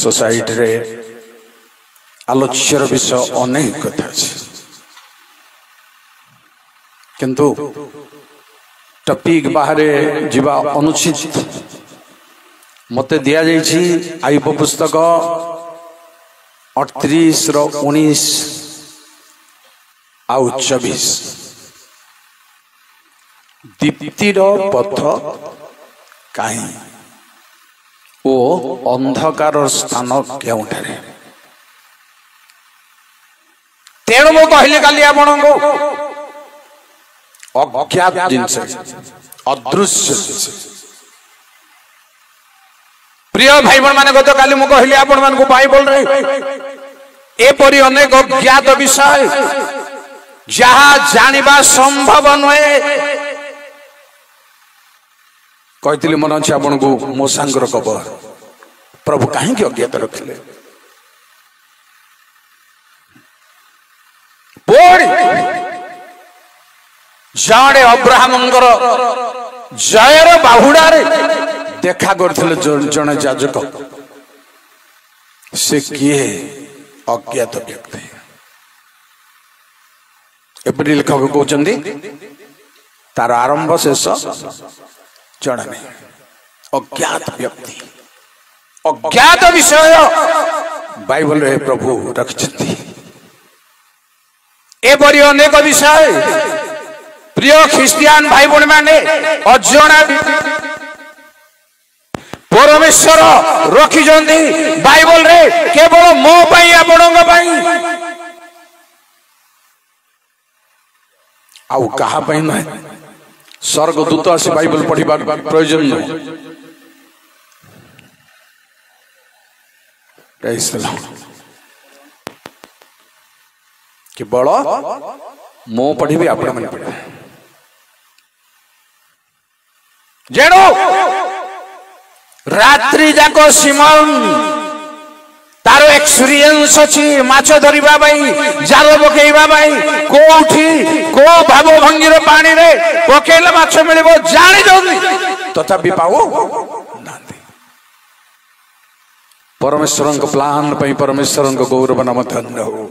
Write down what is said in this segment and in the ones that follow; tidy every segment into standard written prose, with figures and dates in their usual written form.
Society रे आलोच्यर विषय अनेक कथा अछि किंतु टॉपिक बाहर जीवा अनुचित मते दिया जाइछि आयुब पुस्तक 38 रो 19 आउ 24 दीप्तिर पथ काई ओ अंधकार स्थान केउठारे तेणु मो कहले काली आपण को अज्ञात जिनस अदृश्य प्रिय भाई बहन माने गत काली मो कहले आपण मान को बाइबल रे एपरि अनेक अज्ञात विषय जहाँ जानिबा संभव नहे कहती मन अच्छे आपन को मो सांगर कबर प्रभु कहीं अज्ञात रखिले जाड़े अब्राहम जयर बाहुड़ा देखा करथिले जने याजक से किए अज्ञात व्यक्ति एपरि लेखक कहते तार आरंभ शेष जाना नहीं अज्ञात व्यक्ति अज्ञात विषय बाइबल रे प्रभु रखिछथि एपरि अनेक विषय प्रिय ख्रिस्टियान भाई बहन माने अजଣା परमेश्वर रखिछथि बाइबल रे केवल मो पई आपणक पई आउ कहा पई न स्वर्गदूत आसी बाइबल पढ़िबा प्रयोजन नहीं केवल मो पढ़ी आपण मैंने पढ़े जेणु रात्रि जाक सिमन तार एक्सपीरियंस अच्छी माछ धरिबा भाई जाल पकेइबा भाई कोठी को भाव भंगीर पानी रे पकेले माछ मिलिबो जानि जल्दी तथापि पाओ नांदी परमेश्वरन को प्लान पई परमेश्वरन को गौरव नाम धन्य हो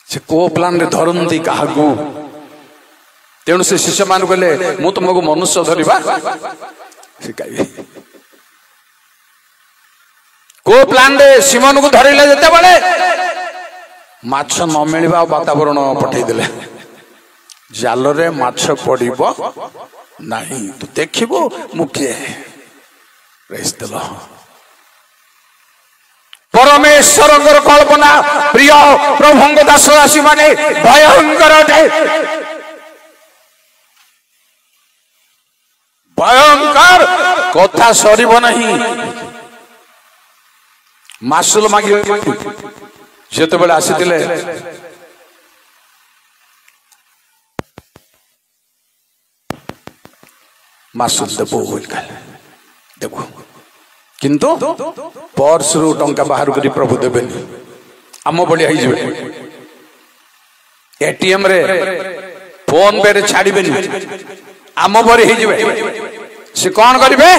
से को प्लान रे धरंती काहागु तेणु से शिष्य मान कहले मु तुमको मनुष्य धरिबा सिखाइबे को प्लान रे सिमन को धरिले जते बळे माछ न मिलबा वातावरण पठै दिले जाल रे माछ पड़िबो नाही तू देखिबो मुखे प्रेज द लॉर्ड परमेश्वर कल्पना प्रिय प्रभुंग दास राशि माने भयंकर भयंकर कथा सरीब नहीं मासुल मागे जेते बेले आसीतिले मासुल देबो देबो किंतु पर्स रु टंका बाहर करी प्रभु देबेनी आम बड़ी हई जेबे एटीएम रे फोन पे रे छाड़ीबेनी आम बड़ी हई जेबे से कौन करिवे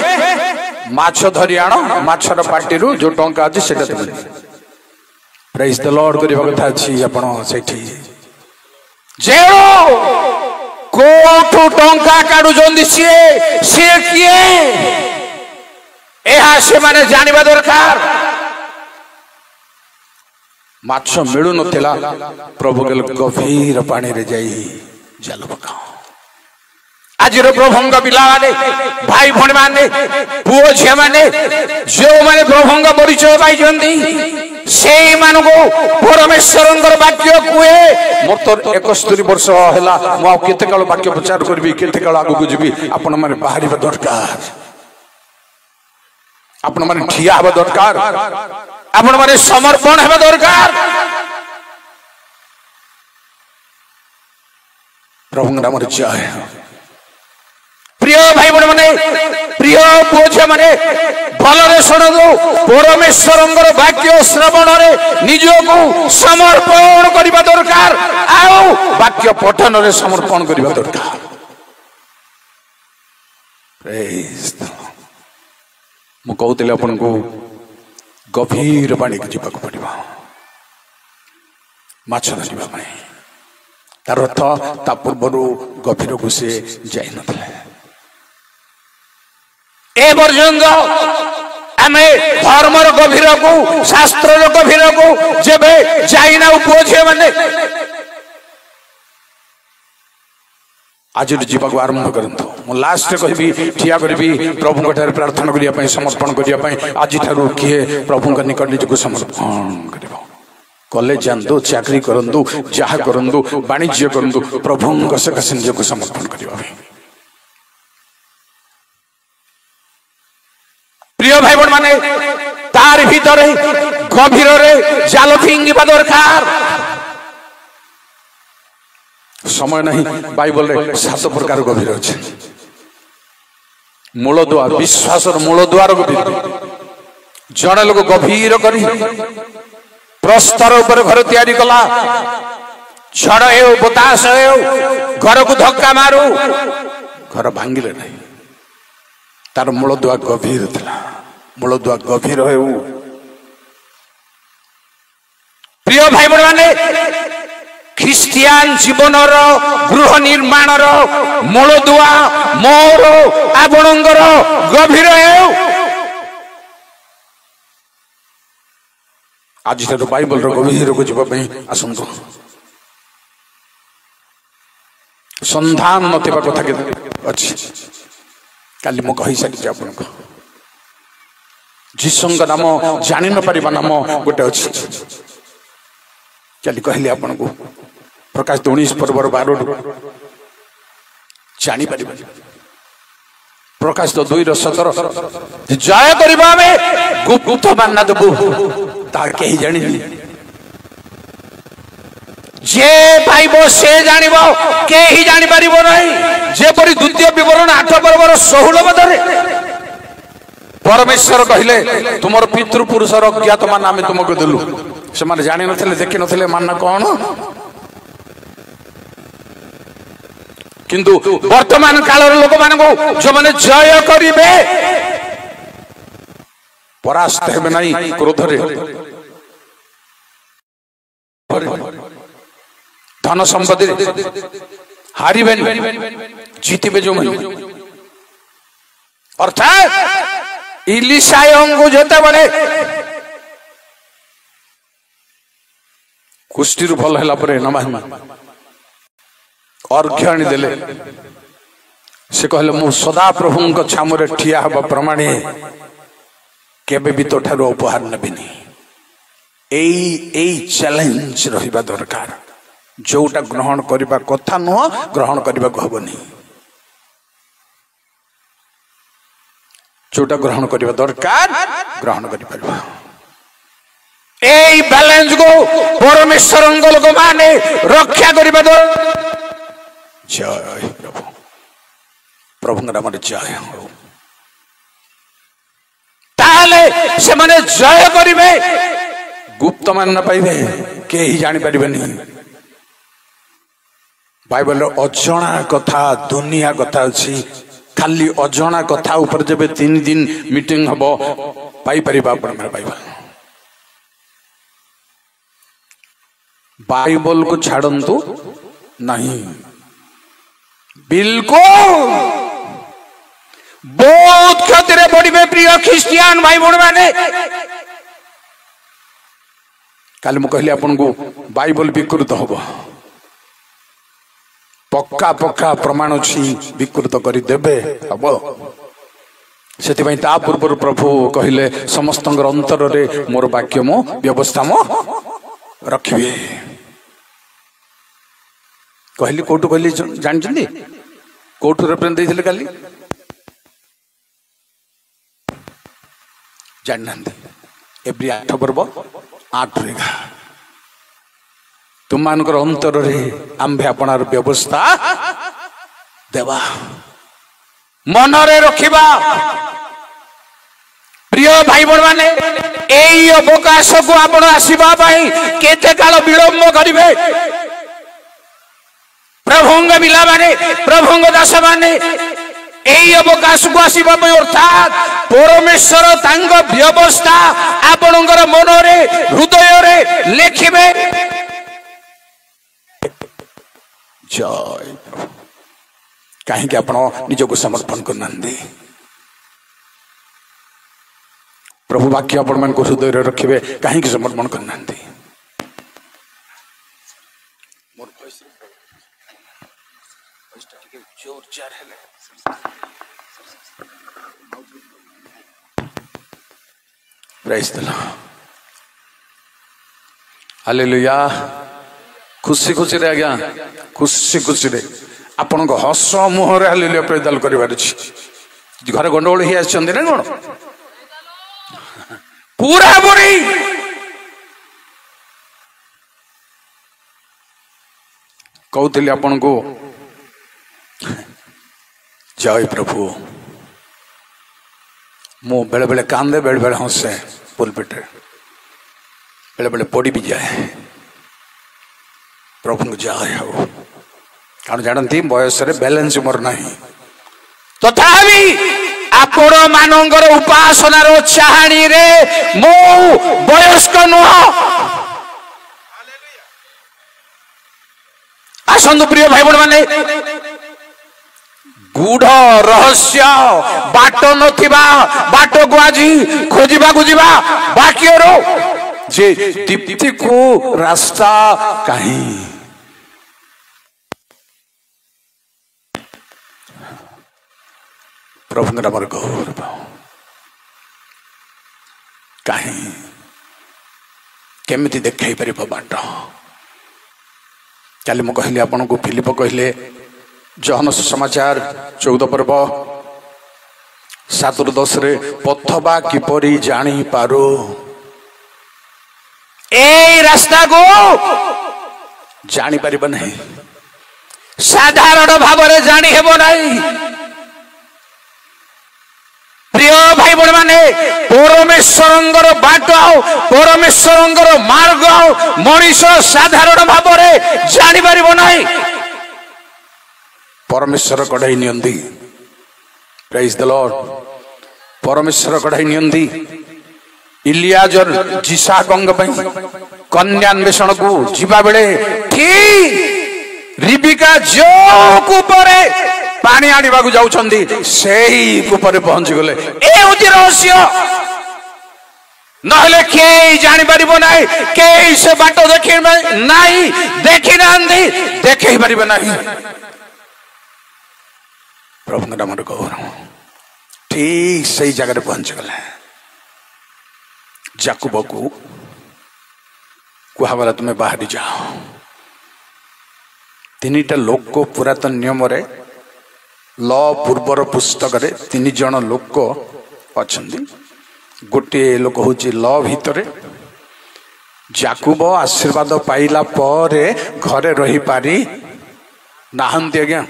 माछ धरी आण माछर पार्टी रु जो टंका अछि सेटा देबे प्रेज द लॉर्ड करिबा कथा अछि आपण सेठी जेरो कोठु टंका काडु जंदी से किए एहा से माने जानिबा दरकार माछ मिलु नथिला प्रभु के गभीर पानी रे जाई जाल पकाओ आज प्रभुंग पिला माने भाई भण माने पुओ झे माने जो माने प्रभुंग परिचय पाई जंदी सेई मानु को परमेश्वरंकर वाक्य कुए मोर तो 71 वर्ष हैला मो केते काल वाक्य प्रचार करबी केते काल आगु को जीबी आपण माने बाहरिबा दरकार आपण माने ठिया हबा दरकार आपण माने समर्पण हबा दरकार प्रभु नाम रे जय प्रिय भाई बहन माने प्रिय पुओ माने भलरे सुनदो परमेश्वरंकर वाक्य श्रवण रे निजको समर्पण करिबा दरकार आओ वाक्य पठन रे समर्पण करिबा दरकार प्रेज ମୁଁ କହୁଥିଲି ଆପଣଙ୍କୁ ଗଭୀର ପାଣିକୁ ଯିବାକୁ ପଡ଼ିବ ମାଛ ଧରିବା ପାଇଁ। ତାର ଅର୍ଥ ତା ପୂର୍ବରୁ ଗଭୀରକୁ ସେ ଯାଇନଥିଲେ। ଏ ପର୍ଯ୍ୟନ୍ତ ଆମେ ଧର୍ମର ଗଭୀରକୁ ଶାସ୍ତ୍ରର ଗଭୀରକୁ ଯେବେ ଯାଇନା ପୁଅ ଝିଅ ମାନେ आज जीवाक आरंभ करंतु। मु लास्ट कहबी ठिया करबी प्रभु ठारे प्रार्थना करिया पई समर्पण करिया पई आज ठारू किए प्रभु का निकट निजको समर्पण करिवो। कॉलेज जानतु चाकरी करंतु जहा करंतु वाणिज्य करंतु प्रभु का निजको समर्पण करिवो। प्रिय भाई बहन माने तार भीतर गभीर रे जाल फिंगिबा दरकार। समय नहीं बाइबल रे 7 प्रकार गभीर अच्छे। मूलदुआ विश्वास मूलदुआर गभीर जड़े लोग गभीर करी प्रस्तर ऊपर घर तैयारी कला झड़ हो बतास हो घर को धक्का मारू घर भांगिले नहीं। तार मूलदुआ गभीर था। मूलदुआ गभीर हो। प्रिय भाई बहन माने ख्रिस्टियान जीवन गृह निर्माण मूलदुआ मोर आपणकर गभीर हो। आज बाइबल गभीर को जावाई आसतु। संधान नथिबा कथा के अच्छी काली मु कहि सारी आपन को जीसुंग नाम जानि न परिबा नाम गोटे अच्छी चली कहली आपन को प्रकाश 19 पर्वर 12 जानी पारि प्रकाश 2:17 जय करबा में गुप्त मानना देबू ता केही जानि जे पाइबो से जानिबो केही जानि पारिबो नहीं। जे परि द्वितीय विवरण 8 पर्वर 16 मधरे परमेश्वर कहले तुमर पितृपुरुषर अज्ञात मान आमे तुमको देलु। से माने जानि नथिले देखि नथिले मान कोन किंतु वर्तमान कालर लोक मान को जो माने जय करिवे परास्त हेबे नहीं क्रोध रे धन संपत्ति हारिबे जीतिबे जो मन अर्थात इलिशायंगु जेते बने कुष्ठी रु भल हला परे नमाज अर्घ्य आनी देले से कहले मु सदा प्रभु छामुरे ठिया हबा प्रमाणे केबे भी तो ठारो उपहार नबिनी। एई चैलेंज रहिबा दरकार। जोटा ग्रहण करिबा कथा नुह ग्रहण करिबा को हबनी। जोटा ग्रहण करिबा दरकार ग्रहण करि परबा। एई बैलेंस को परमेश्वर लोक माने रक्षा करिबा दरकार। जय प्रभु प्रभु नाम जय हो। ताले से माने जय करिवे गुप्त मान न पाइबे केही जानि परिबेनी। बाइबल अजणा कथा दुनिया कथा अछि। खाली अजणा कथा ऊपर जबे 3 दिन मीटिंग हबो पाई परिबा अपन बाइबल। बाइबल को छाड़ंतु नहीं बिल्कुल बहुत क्षति पड़े। प्रिय ख्रिस्टियान भाई बहन माने काली मु कहली आपन को बाइबल विकृत हबो पक्का पक्का प्रमाण छी विकृत करी देबे हबो। सेति पई ता पूर्व प्रभु कहले समस्त अंतर रे मोर वाक्य मो व्यवस्था मो रखिबे। कहली कोटु कहली जान जंदी कोटु रेफरेंस देथिले काली जाननंदी एब्री 8 पर्व 8 रे तुम मानकर अंतर रे आंबे अपनार व्यवस्था देवा मन रे रखिबा। प्रिय भाई बहन माने एई अवकाश को आपण आसीबा पई केते काल विलंब करिवे। प्रभुंग बिला माने प्रभुंग दास माने এই অবকাশକୁ ଆସିବା ପାଇଁ ଅର୍ଥାତ୍ ପରମେଶ୍ୱର ତାଙ୍କ ବ୍ୟବସ୍ଥା ଆପଣଙ୍କର ମନରେ ହୃଦୟରେ ଲେଖିବେ। ଜୟ ପ୍ରଭୁ। କାହିଁକି ଆପଣ ନିଜକୁ ସମର୍ପଣ କରୁନାହାନ୍ତି? ପ୍ରଭୁ ବାକ୍ୟ ଆପଣମାନଙ୍କୁ ହୃଦୟରେ ରଖିବେ, କାହିଁକି ସମର୍ପଣ କରୁନାହାନ୍ତି? Praise the Lord. Hallelujah. खुशी खुशी रे आज्ञा, खुशी खुशी रे आपण हस मुहर हालेलुया प्रेदाल कर घर गंडगोल ही आछन ना कौन पूरा पूरी कहते आपण को जय प्रभु। मु बेले बेले कांदे बेले बेले हसे पुलपिटे बेले बेले पड़ी भी जाए। प्रभु को जय हो। कारण जानती बयस बैलेंस मोर नहीं तथापि आपण मानकर उपासनार चाहाणी रे मो वयस्क नुह। आसंतु प्रिय भाई बहन माने गूढ़ रहस्य बाट नथिबा बाट को आज खोजिबा को जीवा बाकी रो जे दीप्ति को रास्ता कहीं प्रभु नाम गौरव कहीं केमिति देखै परिबो बाट। काली मु कहली आपन को फिलिप कहले जहन समाचार 14 पर्व 7-10 रे पथबा किपरि जानी पारो ए रास्ता को जानी परिबो नहीं साधारण भाव रे जानी हेबो नहीं। प्रिय भाई बहन माने परमेश्वरंगर बाट परमेश्वरंगर मार्ग मनीष साधारण भाव रे जानी परिबो नहीं। परमेश्वर कढ़ाई नियंती। Praise the Lord. परमेश्वर कढ़ाई नियंती इलियाजर जिसा गंग कन्यान्वेषण को जीवा बेले ठीक रिबिका जो कूपरे पानी आनिबा को जाउछंदी सेही कूपरे पहुंच गले। ए होची रहस्य नहले के जानि परिबो नाही के से बाटो देखि नाही देखि नांदी देखि परिबो नाही। प्रभु नाम गौरव ठीक सही जगह पहुंच गले। जाकुब को कुहागला तुम्हें बाहरी जाओ। 3टा लोक पुरातन नियम रे ल पूर्वर पुस्तक रे 3 जन लोक अच्छी। गोटे लोक हूँ ल भितर जाकुब आशीर्वाद पाइला पर घरे रही पारी नाहंती आज्ञा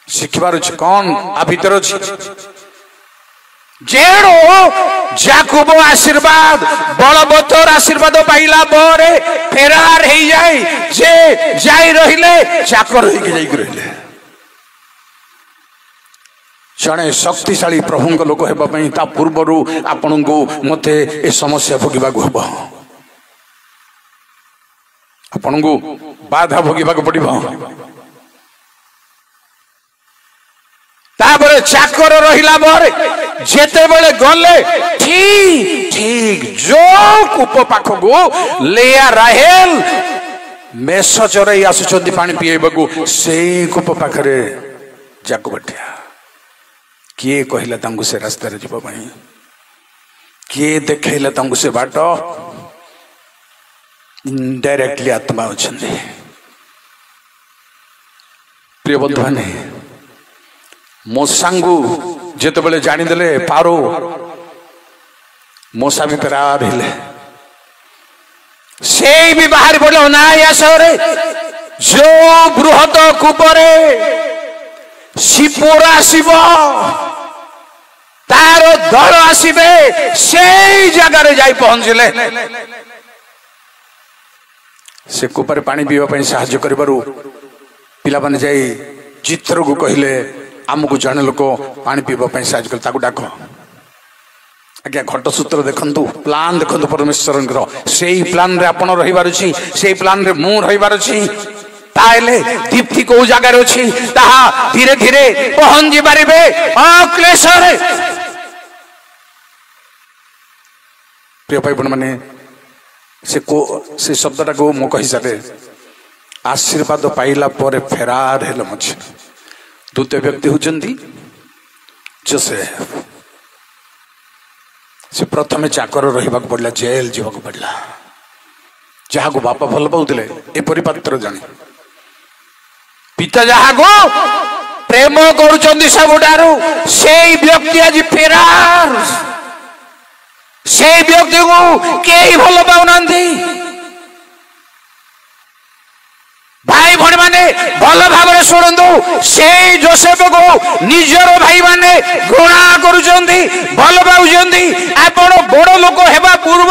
शिखबार कौन आ भीतर अच्छी जेड़ो जाकुब आशीर्वाद बलवत्तर आशीर्वाद पाइला पर फेरार हो जाए जे जाई रहिले चाकर होइके जाइक रहिले। जड़े शक्तिशाली प्रभु लोक होगापी ता पूर्वर आपण को मते ए समस्या भोगवा हम आपण को बाधा भोगवा पड़ो। तापर चाकर रहिला पर जेते बेले गले ठीक ठीक जो कूप पाखको लेया राहेल मेष चरई आसुचंदी पानी पिएबकू से कूप पाखरे जाको बटिया किए कहला तांगु से रास्ता रे जीव पानी किए देखैला तांगु से बाट इनडायरेक्टली आत्मा अछंदी। प्रिय बंधु माने मोसांगु जेते बेले जानी देले पारो मोसा भी पेरार हिले से भी बाहर पड़े अनायासरे जो बृहत कूपरे शिपोर आसीब तार दल आसीबे से जगार जाई पहुंचले से कूपरे पानी पीवा पई सहाय्य करिबारु पिला माने जाई चित्र को कहले आमको जड़े लोक पानी पीवाई साहय कले ताकू डाक आज्ञा घटसूत्र देखु प्लान देखु परमेश्वर से प्लान रे आपण रहिबार अछि से प्लान रे मु रहिबार अछि ताले दीप्ति को जगार अछि ताहा धीरे धीरे पहुंची पारिबे अक्लेश रे प्रिय भाई बहन माने से शब्दटा को मो कहि सारे आशीर्वाद पाइला पर फेरार हेल मझे द्वितीय व्यक्ति होचंदी जोसेफ से प्रथमे चाकर रहिबा पड़ला जेल जीवाक पड़ला जहा को बापा भल पाउतले एपरि पात्र जाने पिता जहा को प्रेम करूचंदी सबुडारू से व्यक्ति आज फेरार से व्यक्ति को केही भल पाउनांती भाई भण माने भल भाव शुणु से जोसेफ को निजर भाई माने घृणा करुचंदी भल पाउचंदी आपण बड़ लोक हेबा पूर्व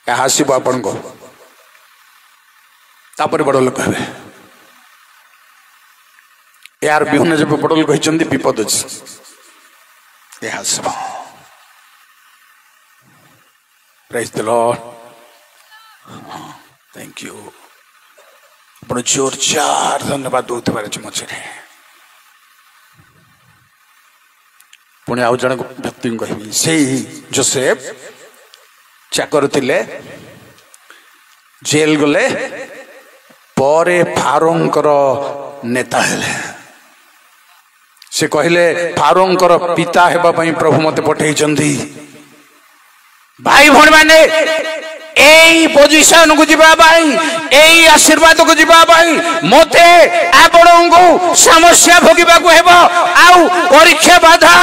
हासिब आपण को तापर बड़ लोक हेबे यार बिहुन जब बड़ लोक कहचंदी विपद अछि ए हासिब praise the lord thank you अपन जोर चार धन्यवाद दौते मझे पुणी आउ जन व्यक्ति कह से जोसेफ चाकर थिले जेल गले परे फारोंकर नेता हेले से कहले फारोंकर पिता हेबा पई प्रभु मते पठेई चंदी भाई भण माने एई पोजीशन को जीवा भाई एई आशीर्वाद को जीवा भाई मते आपण को समस्या भोगिबा को हेबो आउ परीक्षा बाधा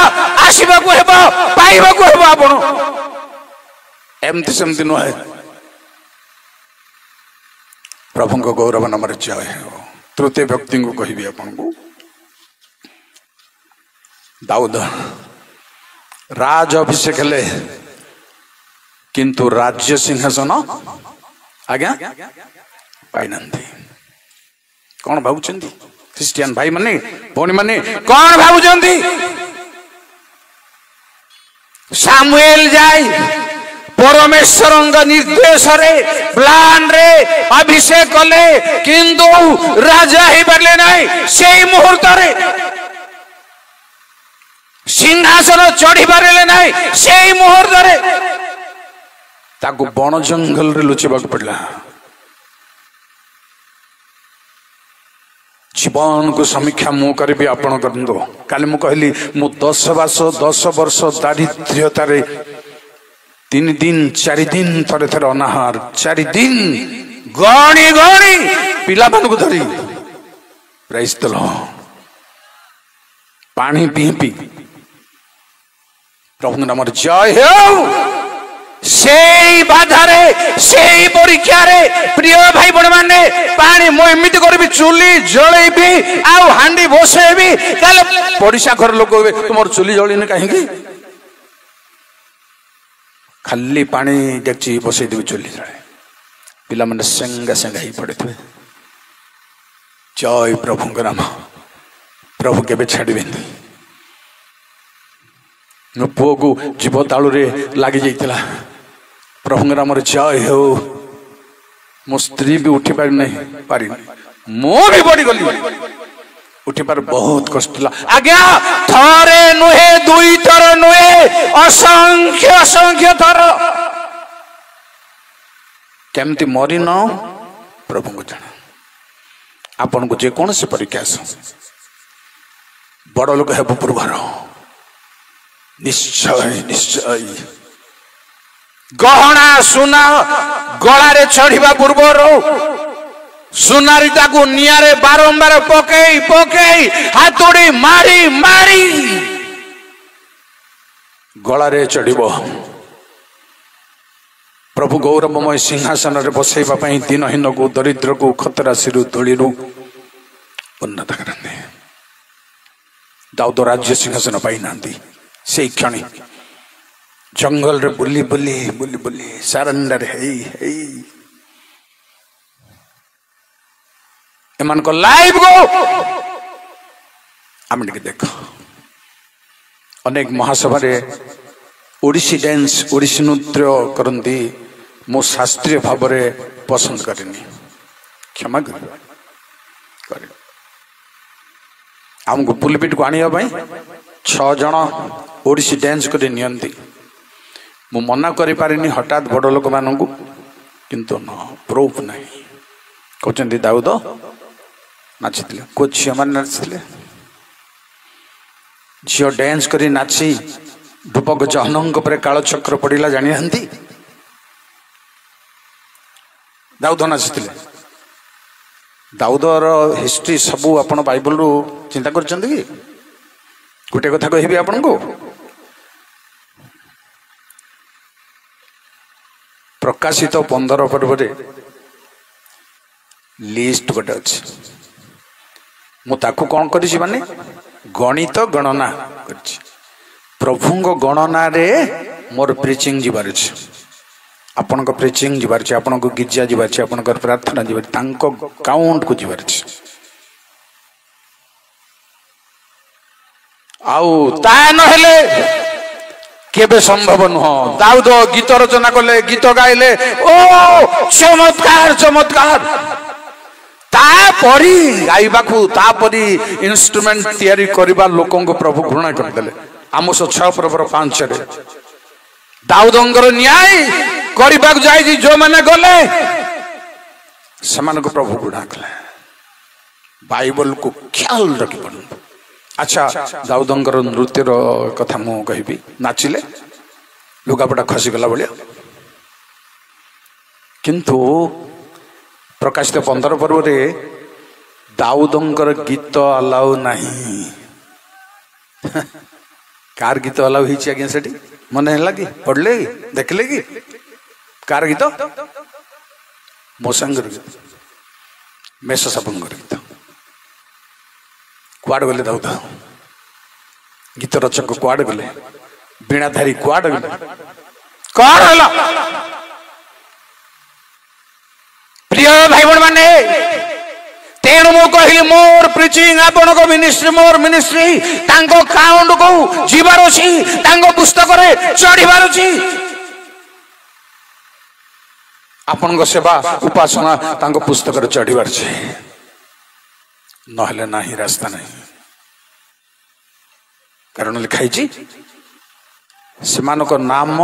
आसीबा को हेबो पाइबा को हेबो आपण एमति समति न है प्रभु को गौरव नमर जय हो तृतीय व्यक्ति को कहबी आपण को दाऊद राज अभिषेक ले किंतु राज्य सिंहासन आज्ञा पाइनांती कौन भावुचंदी क्रिस्टियन भाई माने भौणी माने कौन भावुचंदी सामुएल जाय परमेश्वर निर्देश रे प्लान रे अभिषेक कले किंतु राजा ही पारले नहीं से मुहूर्त रे सिंहासन चढ़ी पारे नहीं से मुहूर्त रे ताकू बण जंगल रे लुचिबा पड़ला जीवन को समीक्षा मु करी आपण करंदो काली मु कहली मु 10 वर्ष दारिद्र्यता रे 3 दिन 4 दिन थरे थरे अनाहार 4 दिन गणी गणी पिला मन को धरी प्रेज द लॉर्ड पानी पी पी प्रभु नाम जय हो से बाधारे से परीक्षा रे प्रिय भाई बड़ माने पानी मो एमिति करबी चुली जळेबी आउ हांडी बसेबी काले पड़िसा घर लोक तुमर चुली जळीने काहे की खाली पानी डेक्ची बसई देबी चुली जळे पिला मन संगा संगा ही पड़े जय प्रभु के नाम प्रभु केबे छाड़िबेनी मो पुओ को जीव तालु रे लागी जाइतिला प्रभु नाम जय हो मो स्त्री भी उठी पारि नहीं पारि मो भी बड़ी गली उठी पार बहुत कष्ट ला आज्ञा थरे नुहे दुई थर नुहे असंख्य असंख्य थर केमती मरी न प्रभु को जाना आपन को जे कौन से परीक्षा बड़ लोक हेब पूर्वर निश्चय निश्चय गहना सुना गलारे चढ़िबा पूर्वर सुनारीता को नियारे बारंबार पकई पकई हाथोड़ी मारी मारी गलारे चढ़िबो प्रभु गौरवमय सिंहासन रे बसैबा पई दिनहीन को दरिद्र को खतरा सिरु तोलिरु उन्नत करंदे दाऊद राज्य सिंहासन पाई नांदी से क्षणी जंगल रे बुली बुली बुली बुली सरेंडर है एमान को लाइव को आम टे देख अनेक महासभा ओडिसी डांस ओडिसी नृत्य करती मो शास्त्रीय भाव में पसंद करेनी क्षमा कर आमको पुलपिट को आने 6 जन ओडिसी डांस कर नियंती मु मना करि पारिनी हठात बड़ लोक मानू किंतु न प्रूफ नहीं कहते दाऊद नाचि को झील मैंने नाचि झील डांस कर नाची ढूपक जहनों पर काल चक्र पड़ा जानी दाऊद नाचि दाऊदर हिस्ट्री सबू आपण बाइबल रु चिंता कर गोटे कथा कहि आपण को प्रकाशित 15 पर्व लिस्ट गोटे अच्छी मुझे कौन कर माने गणित गणना कर प्रभु गणना रे मोर प्रिचिंग जीवार आपण प्रिचिंग जीवार आपण गिर्जा जीवार आपण प्रार्थना जीवार काउंट को जीवार आउ ता नहेले केबे संभव नुह दाऊद गीत रचना कले गीत गाइले ओ चमत्कार चमत्कार तापरी गाइबाकू तापरी इंस्ट्रूमेंट तैयारी करबा लोकन को प्रभु घृणा करदेले आमोस 6 पर्वर 5 रे दाऊदंगर न्याय करबा जाई जो माने गले समान को प्रभु घृणा कले बाइबल को ख्याल रखि पड़न अच्छा दाऊदंगर नृत्य कथा मु कहबी नाचिले लुगापटा खसीगला भाया किंतु प्रकाशित 15 पर्व दाऊदंकर गीत अलाउ नहीं कार गीत अलाउ ही आज्ञा से मन है कि पढ़ले देखले कि कार गीत मोसांगर गीत मेष सापंगर गीत कुआड़ गले दाऊद गीत रचक कुआड़ गले बीणाधारी कुआड़ गले कौन है प्रिय भाई बहन माने तेणु मु कहली मोर प्रीचिंग आपण को मिनिस्ट्री मोर मिनिस्ट्री तांको काउंट को जीवार अछि तांको पुस्तक रे चढ़ीबार अछि आपण को सेवा उपासना तांको पुस्तक रे चढ़ीबार अछि नहले नाही रास्ता नहीं कारण लिखाई छी सेमानक नाम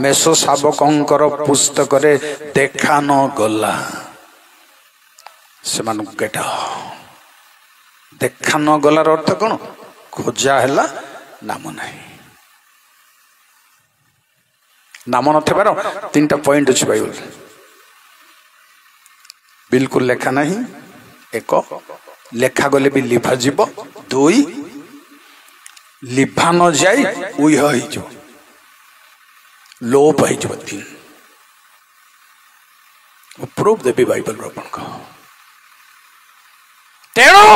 मेष शावकंकर पुस्तक रे देखा न गला सेमान गेट देखा न गलार अर्थ कौन खोजा है नाम नहीं नाम नथिबार 3टा पॉइंट अच्छी बाइबल बिल्कुल लेखा नहीं 1 लेखा गले भी लिभा जीव 2 लिभा न जाई उह हो लोप हो 3 प्रूफ देवी बाइबल अपन को तेणु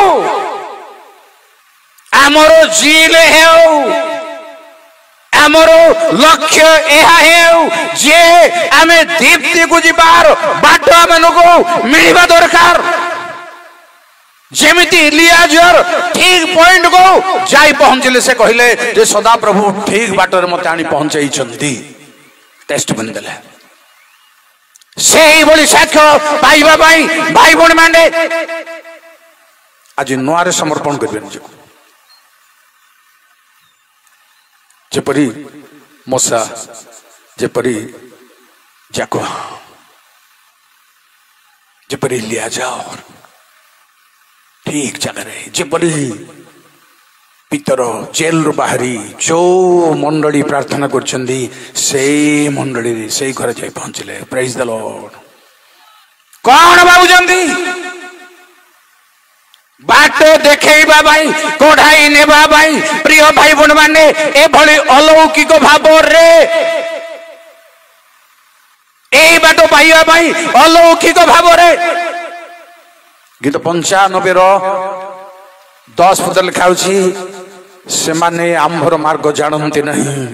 आमर जिले आमर लक्ष्य यह जे आम दीप्ति को जीवार बाट आम को मिलवा दरकार जेमिति इलियाजर ठीक पॉइंट को जाई पहुंचले से कहले जे सदा प्रभु ठीक बाटर मते आनी पहुंचाई टेस्ट बंदले से ही साक्ष्य पाइबा भाई बहन माने आज नुआरे समर्पण करें निजको जेपरी मोसा जेपरी जाको जेपरी लिया जाओ ठीक जगह जेपरी पितर जेल रु बाहरी जो मंडली प्रार्थना करछंदी से मंडली से घर जाई पहुंचले प्रेज द लॉर्ड कौन बाबू जंदी बाट देखा भाई कढ़ाई नेबा भाई प्रिय भाई बहन माने ए भली अलौकिक भाव रे ए बाट पाइबा भाई अलौकिक भाव रे गीत 95 10 पद लिखा से माने आंभर मार्ग जानते नहीं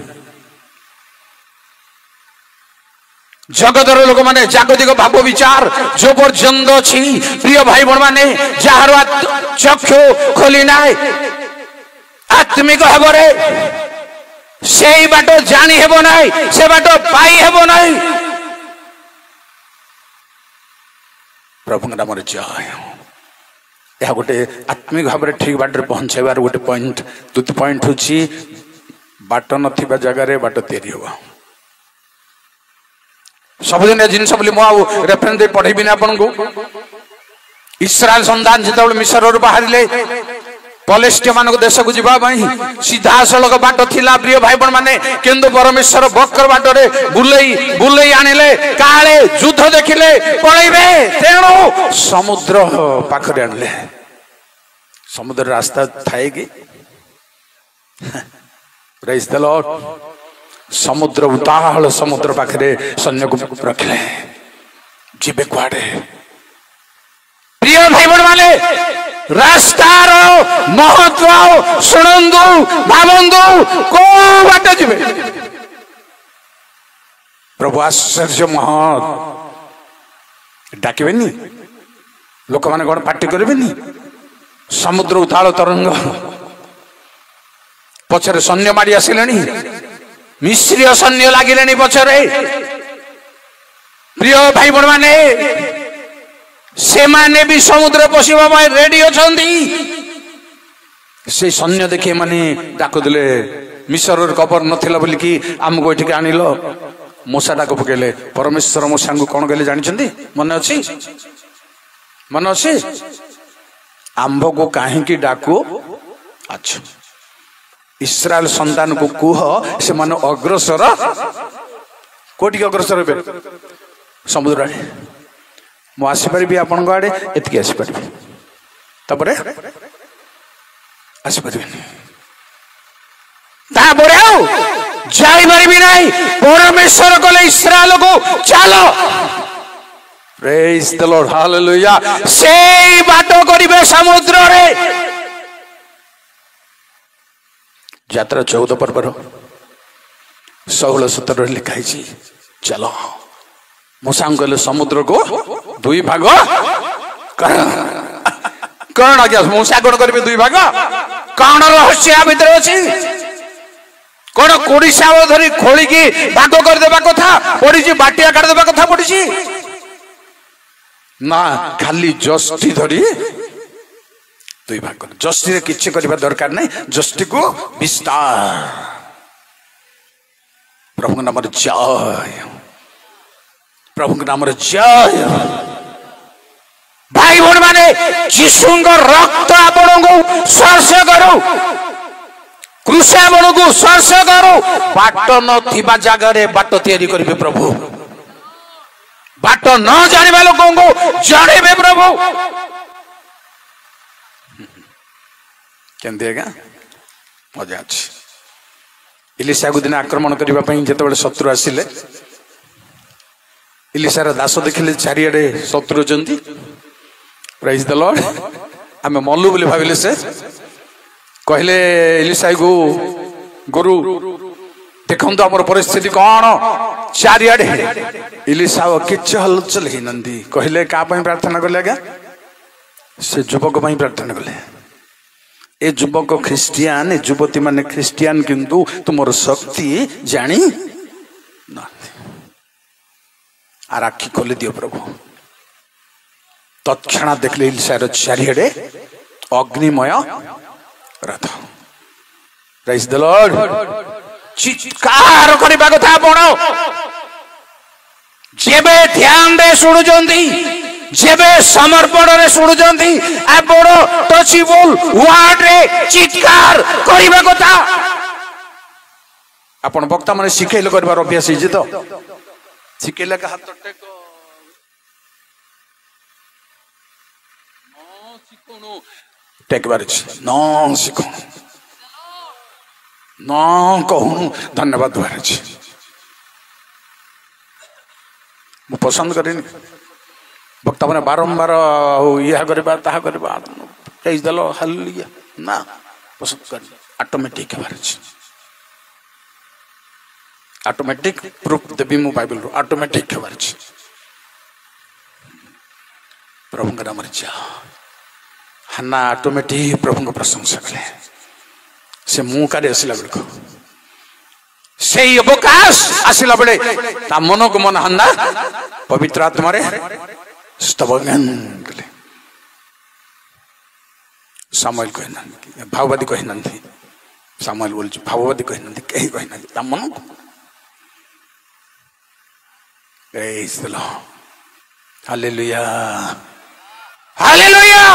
जगतर लोक माने जागतिक भाव विचार जो पर्यंत अच्छी प्रिय भाई बहन माने जार चक्षु खोली ना आत्मिक भाव से बाट जानी हेब ना से बाट पाई हेब ना प्रभु नाम जय यह गोटे आत्मिक भाव में ठीक बाट पहुंचाइबार गोटे पॉइंट द्वितीय पॉइंट हूँ बाट नथिबा जगह बाट तैयारी हुआ सबुदिन जिनस बोली मुझे रेफरेन्स दे पढ़ेबी आपन को इस्राएल संतान जो मिस्र बाहर पलेस्टिया मान देश को जावाई सीधा सड़क बाट थिला प्रिय भाई बहन माने किंतु परमेश्वर बकर बाटरे बुलई बुलई आनिले काले युद्ध देखिले पळैबे तेणु समुद्र पाखरे आनिले समुद्र रास्ता थाए कि प्रेज द लॉर्ड समुद्र उताल समुद्र पाखरे सैन्य को रखले जीवे कुआडे प्रिय भाई बहन माने रास्तार महत्व शुणु भावंतु को बाट जीवे प्रभु आश्चर्य महत डाकबेनी लोक मैंने कौन पार्टी करेंगे समुद्र उताल तरंग पछरे सैन्य मारी आसिले मिश्रीय सैन्य लगिले पछरे प्रिय भाई बहन माने से माने भी समुद्र पशिबा रेडी अछंती से सैन्य देखिए माने डाकुदले मिस्र कबर नथिला बोली कि आमको एठिक आनिलो मूसा डाक पकेले परमेश्वर मूसा को कौन कहले जानिछंती मन अछि आंभ को काहे डाकू अच्छा इस्राएल संतान को कुह से मान अग्रसर कोटि अग्रसर हे समुद्र आड़े मु आसीपारि आपण आड़े एतिक आसीपारि तापरे आसीपारि जाई पारिबी नहीं परमेश्वर कले इस्राएल को चलो प्रेज द लॉर्ड हालेलुया से बाटो करिवे समुद्र रे यात्रा 14 पर्वर 16-17 लिखाई चलो मूसा कहले समुद्र को दुई भाग कौन आज्ञा मूसा कौन करेंगे दुई भाग कौन रहस्य भितर अच्छी कौन कोड़ीसा धरी खोलिकी भाग करदेवा कथा पड़ी बाटिया काटदेवा कथा पड़ी ना खाली जस्टी धरी दुई भाग जस्टी किसी करने दरकार नहीं जस्टी को विस्तार प्रभु नाम जय प्रभु नाम जय भाई भौणी माने जीशु रक्त आपण को स्पर्श करो कृषि आपण को स्पर्श करो बाट नथिबा जगह बाट तैयारी करिवे प्रभु बाट न जानिबा लोक को जानिबे प्रभु केंदेगा मजा अछि इलिशा को दिन आक्रमण करबा पई जेतेबेले शत्रु आसिले इलिशार दास देखिले चारिआडे शत्रु जंती प्रेज द लॉर्ड आमे मल्लू बोली भाविले से कहले इलिशा को गुरु देखंतु हमर परिस्थिति कौन चारिआडे इलिशा किछ हलचल ही नंदी कहले का पई प्रार्थना करले आज्ञा से युवक पई प्रार्थना करले ए युवक ख्रिस्टियान ए युवती माने ख्रिस्टियान किंतु तुमर शक्ति जानी ना आर आखि खोली दियो प्रभु तत्क्षणा देखले इलिशार चारिआडे अग्निमय रथ प्रेज द लॉर्ड चित्कार करबा कथा आपण जेबे ध्यान रे सुनुजंती जेबे समर्पण रे सुनुजंती आपण टचेबल वर्ड रे चित्कार करबा कथा आपण वक्ता माने शिखैले करबार अभ्यास हिजे तो शिखैले का हाथ टेको टेकबार न शिखु न कहूँ धन्यवाद दुआर मु पसंद करेनि भक्ता मैंने बारंबार यह करवा ताहा करवा प्रेज द लॉर्ड हालेलुया ना पसंद कर ऑटोमेटिक हबार ऑटोमेटिक प्रूफ देवी मु बाइबल ऑटोमेटिक हबार प्रभु का नाम जा हन्ना ऑटोमेटिक प्रभु को प्रशंसा कले से मुकारे आसला बेलको से अवकाश आसला बेले ता मन को मन हंदा पवित्र आत्मा रे स्तबगान कले सामुएल कहना भाववादी कहना सामुएल बोल भाववादी कहना कहीं कहना ता मन को praise the lord hallelujah hallelujah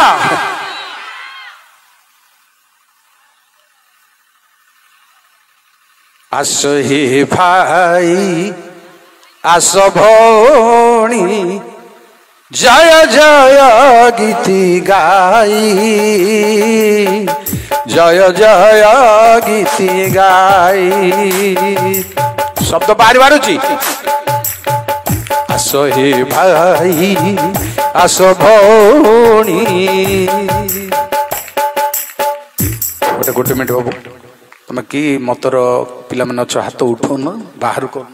आस हे भाई आस भौणी जय जय गीति गाई जय जय गीति गाई शब्द बारी बारुची आस हे भाई आस भौणी गोटे मिनट बाबू तुम कि मतर पिला मन अच्छ हाथ उठो न बाहर कर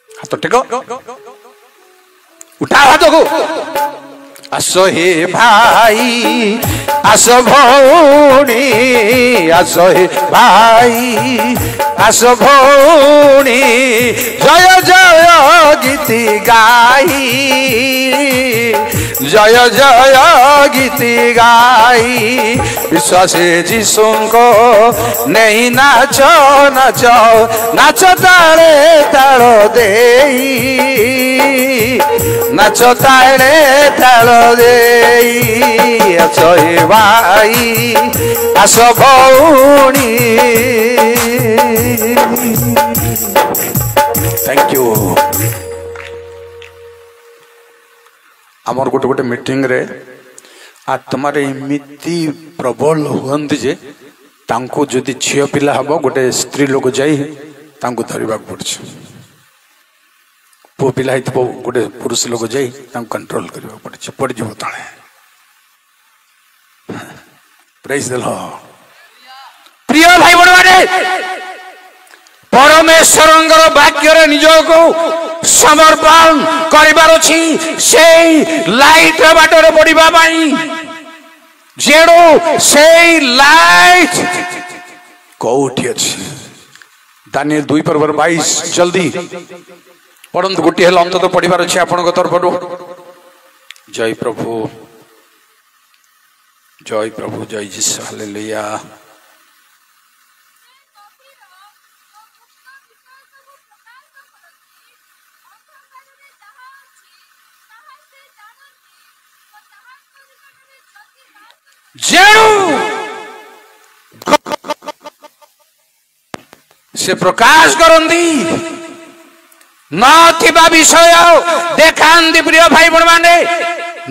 हाथ टेक उठा हाथ को आस हे भाई आस भौणी आस हे भाई आस भौणी जय जय गीति गाई जय जय गीति गाई विश्वासे जीशु को नहीं नाच नाच नाच ताले ताल दे नाच ताले ताल दे आस हे भाई आस भौणी थैंक यू आमर गोटे गोटे मीटिंग रे आत्मार एमती प्रबल हुअंती जे तांको जदि झील पिला हम गोटे स्त्री लोक जाई तांको धरवा पड़े पु पिला गोटे पुरुष लोक जाई तांको कंट्रोल करवा पड़े पड़ जाव तले प्रेज द लॉर्ड प्रिय भाई बड़ माने परमेश्वर वाक्य निज को समर्पण करिबार अछि से लाइट बाटर पड़िबा पाई जेडो से लाइट कोठी अछि दानिएल 2:22 जल्दी पढ़ंतु गोटी हेला अंत तो पढ़िबार अछि आपन को तरफ जय प्रभु जय जीसस हालेलुया से प्रकाश करती नथिबा विषय देखांती प्रिय भाई बण माने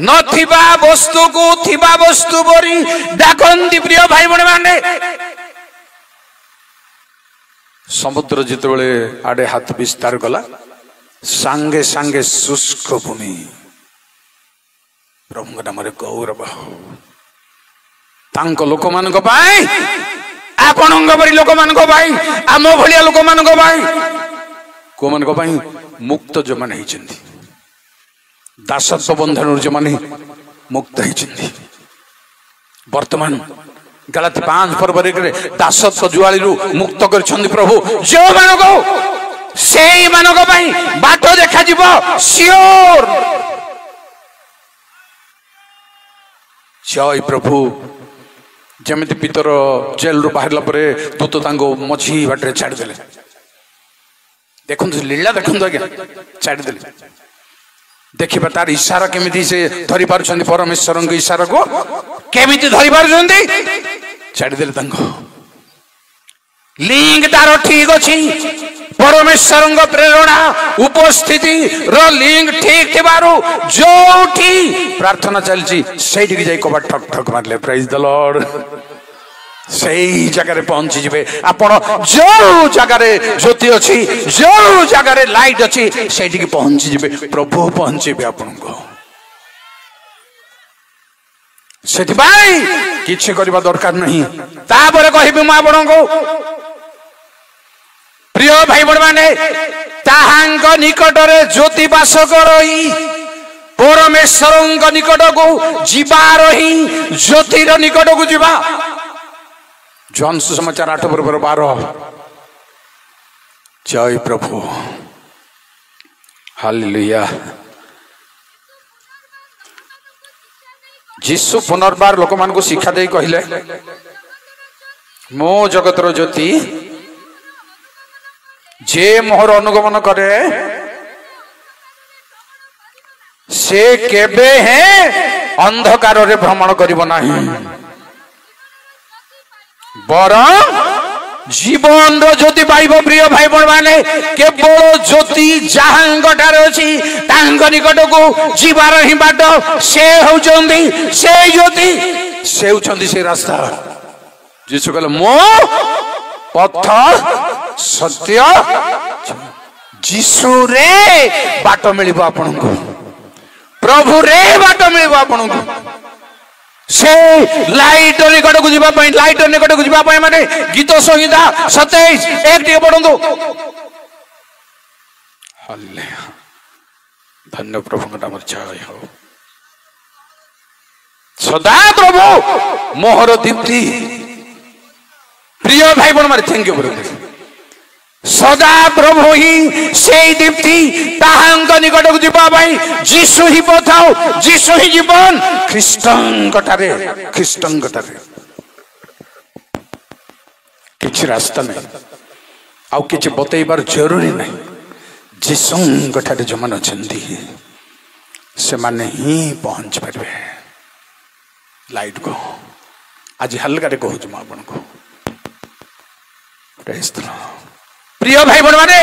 नथिबा वस्तु को थिबा वस्तु बोरी डाकंती प्रिय भाई बण माने समुद्र जितेबले आड़े हाथ विस्तार कला सांगे सांगे शुष्क भूमि प्रभु नाम गौरव तांको लोक मान आपण परी लोक मान आम भलिया लोक मान को मान मुक्त जो मान दासत्व बंधन जो मान मुक्त होती वर्तमान गलाती 5 फरवरी दासत्व जुआली मुक्त कर प्रभु जो मान से बाट देखा सियोर जय प्रभु जमिति पितर जेल रु बाहर दूत मझी बाटे छाड़देले देखु लीला देखु आज्ञा छाड़देले देखिए तार इशारा केमिति से धरी पारुछन्ति परमेश्वर इशारा को केमिति धरी पारुछन्ति छाड़देले लिंक तार ठीक अच्छी परमेश्वर प्रेरणा उपस्थिति लिंक ठीक थिबारु जो प्रार्थना चलची सेठी जाई कबा ठक ठक मारले प्रेज द लॉर्ड सही जगह पहुंची जिबे आपण जो जगह ज्योति अच्छी जो जगह लाइट अच्छी सेठी पहुंची जिबे प्रभु पहुंचीबे आपण को सेठिबाई किछि करबा दरकार नहीं तापरे कहिबे म आपण को प्रिय भाई बण माने ताहांग निकटरे ज्योति बास करई परमेश्वर निकट को जीवार ही ज्योतिर निकट को जीवा। जॉन सुसमाचार 8:12। जय प्रभु हालेलुया। जीसु पुनर्बार लोक मान को शिक्षा दे कहले मो जगतर ज्योति जे मोहर अनुगमन करे से केबे है अंधकार रे भ्रमण करिब नाही बरं जीवन ज्योति पाइब। प्रिय भाई बहन माने केवल ज्योति जहांगठार अछि तांग निकट को जीवार ही बाट से होचंदी से ज्योति से होचंदी से रास्ता। जीसु कहले मो पथ सत्य जीसु रे बाट मिलिबो आपनकु प्रभु रे बाट मिलिबो आपनकु से लाइट निकट को जीवा पाई लाइट निकट को जीवा पाई माने गीत संहिता 27 एक टिके पढंतु। हालेलुया धन्य प्रभु का नाम जय हो। सदा प्रभु मोहर दीप्ति। प्रिय भाई बहन मारे थैंक यू प्रभु। सदा प्रभु ही से दीप्ति ताहांग निकट को जीवा पाई जीसु ही पथाओ जीसु ही जीवन ख्रीष्टन कटारे किछि रास्ता नहीं आउ किछि बतैबार जरूरी नहीं। जीसु कटारे जो मन अछंती से माने ही पहुंच पारे लाइट को। आज हल्का कहूँ मैं आपन को प्रेज द लॉर्ड। प्रिय भाई बहन माने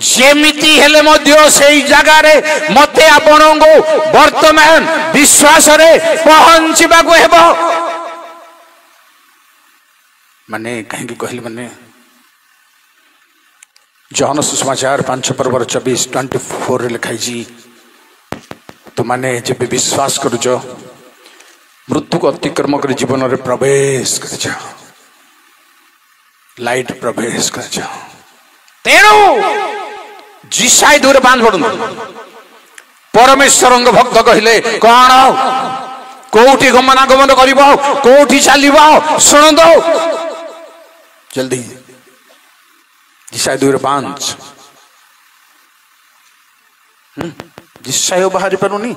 जेमिति हेले मध्य सेई जगह रे मते आपन को वर्तमान विश्वास रे पहुंचबा को हेबो। माने कहीं कहली माने जॉन सुसमाचार 5:24 रे लिखाई जी तो माने जब विश्वास करूछ मृत्यु को अतिक्रम कर जीवन रे प्रवेश कर जा लाइट प्रवेश कर जा। तेणु जिसाई दूर बांध पड़ू परमेश्वर भक्त कहले कौन कोठी गमनागमन करिब कोठी चलिब शुण दो जल्दी जिसाई दूर बांध जिसाई बाहरी पारुनी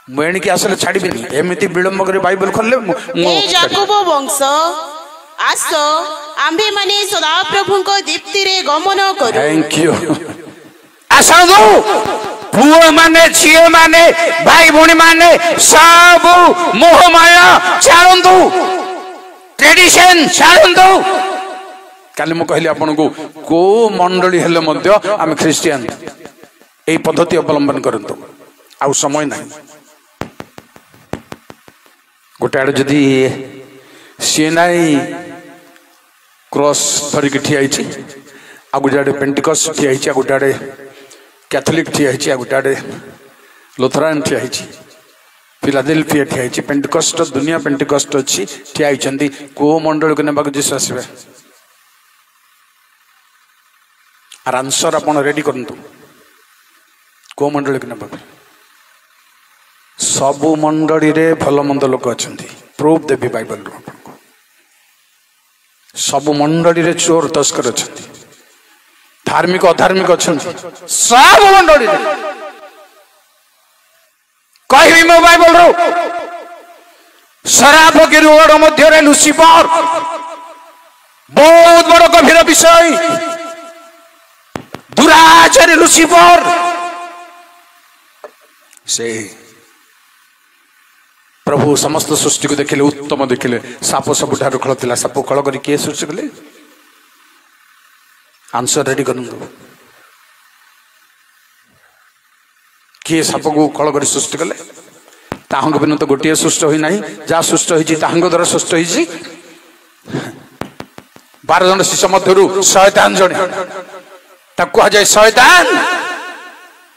मुणी की आसले छाड़ी एमती विलंब कर बाइबल खोलले याकूब वंश आस आंबे माने सदा प्रभु को दीप्ति रे गमन करू। Thank you. आसंदो पुओ माने झियो माने भाई भणी माने सब मोह माया छाड़ंतु ट्रेडिशन छाड़ंतु। काली मु कहली आपन को मंडली हेले मध्य आम ख्रिस्टियन एई पद्धति अवलंबन करंतु आउ समय नहीं। गोटे आड़े जदि सी नाई क्रॉस धरिक ठिया आ गोटे आड़े पेंटिकस्ट ठिया आ गोटे आड़े कैथोलिक ठिया आ गोटे आड़े लुथरान ठिया फिलाडेल्फिया ठिया पेंटिकस्ट दुनिया पेंटिकस्ट अच्छी ठिया को मंडल को नेबाक जीसु आसबे आर आंसर आप रेडी करंतु को मंडल को नेबाक सबु मंडली रे भल मंद लोक अच्छा प्रूफ देवी बाइबल आपको सबु मंडली रे चोर तस्कर अच्छा धार्मिक अधार्मिक अच्छा सब मंडली कहि मो बाइबल रो शराब के रोड मध्य रे लुसिफर बहुत बड़ गंभीर विषय दुराचारी लुसिफर से प्रभु समस्त सृष्टि को देखिले उत्तम देखिले साप सबुठार खल थिला साप खल करी के सृष्टि कले आंसर रेडी करनु के साप को खल करी सृष्टि कले ताहंग बिन तो गोटिए सृष्टि होई नाही जा सृष्टि होई ताहंग द्वारा सृष्टि होई 12 जन शिष्य मध्यरु शैतान जणे ताको जाय शैतान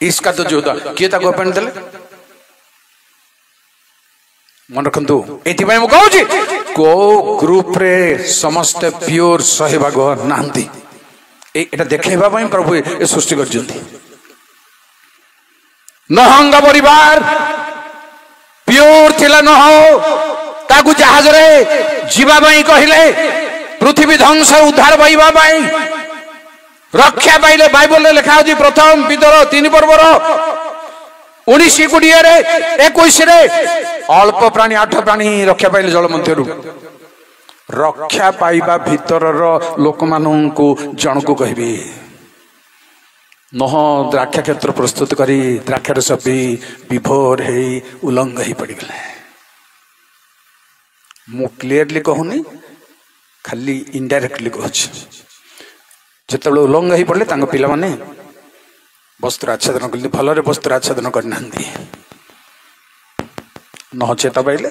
इसका तो जोदा के ताको अपन देले मन रखु ये कहूँ को ग्रुप रे समस्त प्योर 100 भाग ना এটা দেখেଇବା ପାଇଁ ପ୍ରଭୁ ଏ ସୃଷ୍ଟି କରିଛନ୍ତି। ନହଙ୍କ ପରିବାର ପିଓର ଥିଲା। ନହ ତାକୁ ଜାହାଜରେ ଯିବା ପାଇଁ କହିଲେ, ପୃଥିବୀ ଧ୍ୱଂସ ଉଦ୍ଧାର ପାଇବା ପାଇଁ ରକ୍ଷା ପାଇଲେ। ବାଇବଲରେ ଲେଖା ଅଛି ପ୍ରଥମ ପିତର 3 ପର୍ବର 19-20 21 ଅଳ୍ପ ପ୍ରାଣୀ 8 ପ୍ରାଣୀ ରକ୍ଷା ପାଇଲେ ଜଳ ମଧ୍ୟରୁ। ରକ୍ଷା ପାଇବା ଭିତରର ଲୋକମାନଙ୍କୁ ଜଣକୁ କହିବି, ନହ ଦ୍ରାକ୍ଷା କ୍ଷେତ୍ର ପ୍ରସ୍ତୁତ କରି ଦ୍ରାକ୍ଷାର ସବି ବିଭୋର ହେଇ ଉଲଙ୍ଗ ହେଇ ପଡ଼ିଗଲେ। ମୁଁ କ୍ଲିୟରଲି କହୁନି, ଖାଲି ଇନଡାଇରେକ୍ଟଲି କହୁଛି। ଯେତେବେଳେ ଉଲଙ୍ଗ ହେଇ ପଡ଼ିଲେ ତାଙ୍କ ପିଲାମାନେ ବସ୍ତ୍ର ଆଚ୍ଛାଦନ କଲେ, ଭଲରେ ବସ୍ତ୍ର ଆଚ୍ଛାଦନ କରିନାହାନ୍ତି। ନହ ଚେତା ପାଇଲେ।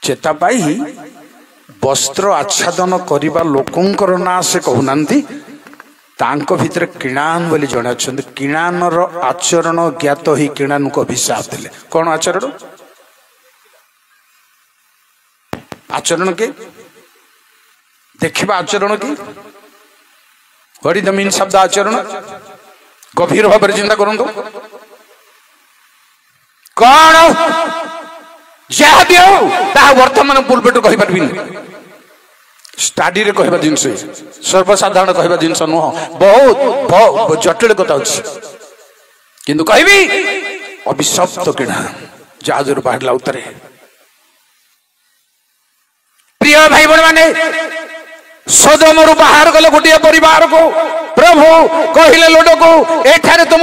ଚେତା ପାଇ ବସ୍ତ୍ର ଆଚ୍ଛାଦନ କରିବା ଲୋକଙ୍କର ନାଁ ସେ କହୁନାହାନ୍ତି, ତାଙ୍କ ଭିତରେ କିଣାନ ବୋଲି ଜଣେ ଅଛନ୍ତି। କିଣାନର ଆଚରଣ ଜ୍ଞାତ ହିଁ କିଣାନକୁ ଅଭିଶାପ ଦେଲେ। କଣ ଆଚରଣ? ଆଚରଣ କି ଦେଖିବା ଆଚରଣ କି What is the means of the ଆଚରଣ? ଗଭୀର ଭାବରେ ଚିନ୍ତା କରନ୍ତୁ। କଣ ଯାହା ବି ହଉ ତାହା ବର୍ତ୍ତମାନ ପୂର୍ବଠୁ କହିପାରିବିନି। ଷ୍ଟଡିରେ କହିବା ଜିନିଷ, ସର୍ବସାଧାରଣ କହିବା ଜିନିଷ ନୁହଁ। ବହୁତ ଜଟିଳ କଥା ଅଛି, କିନ୍ତୁ କହିବି ଅଭିଶପ୍ତ କିଣା ଜାହାଜରୁ ବାହାରିଲା ଉତ୍ତରେ। ପ୍ରିୟ ଭାଇ ଭଉଣୀ ମାନେ, ସୋଦମରୁ ବାହାର ଗଲେ ଗୋଟିଏ ପରିବାରକୁ ପ୍ରଭୁ କହିଲେ ଲୋଟକୁ, ଏଠାରେ ତୁମ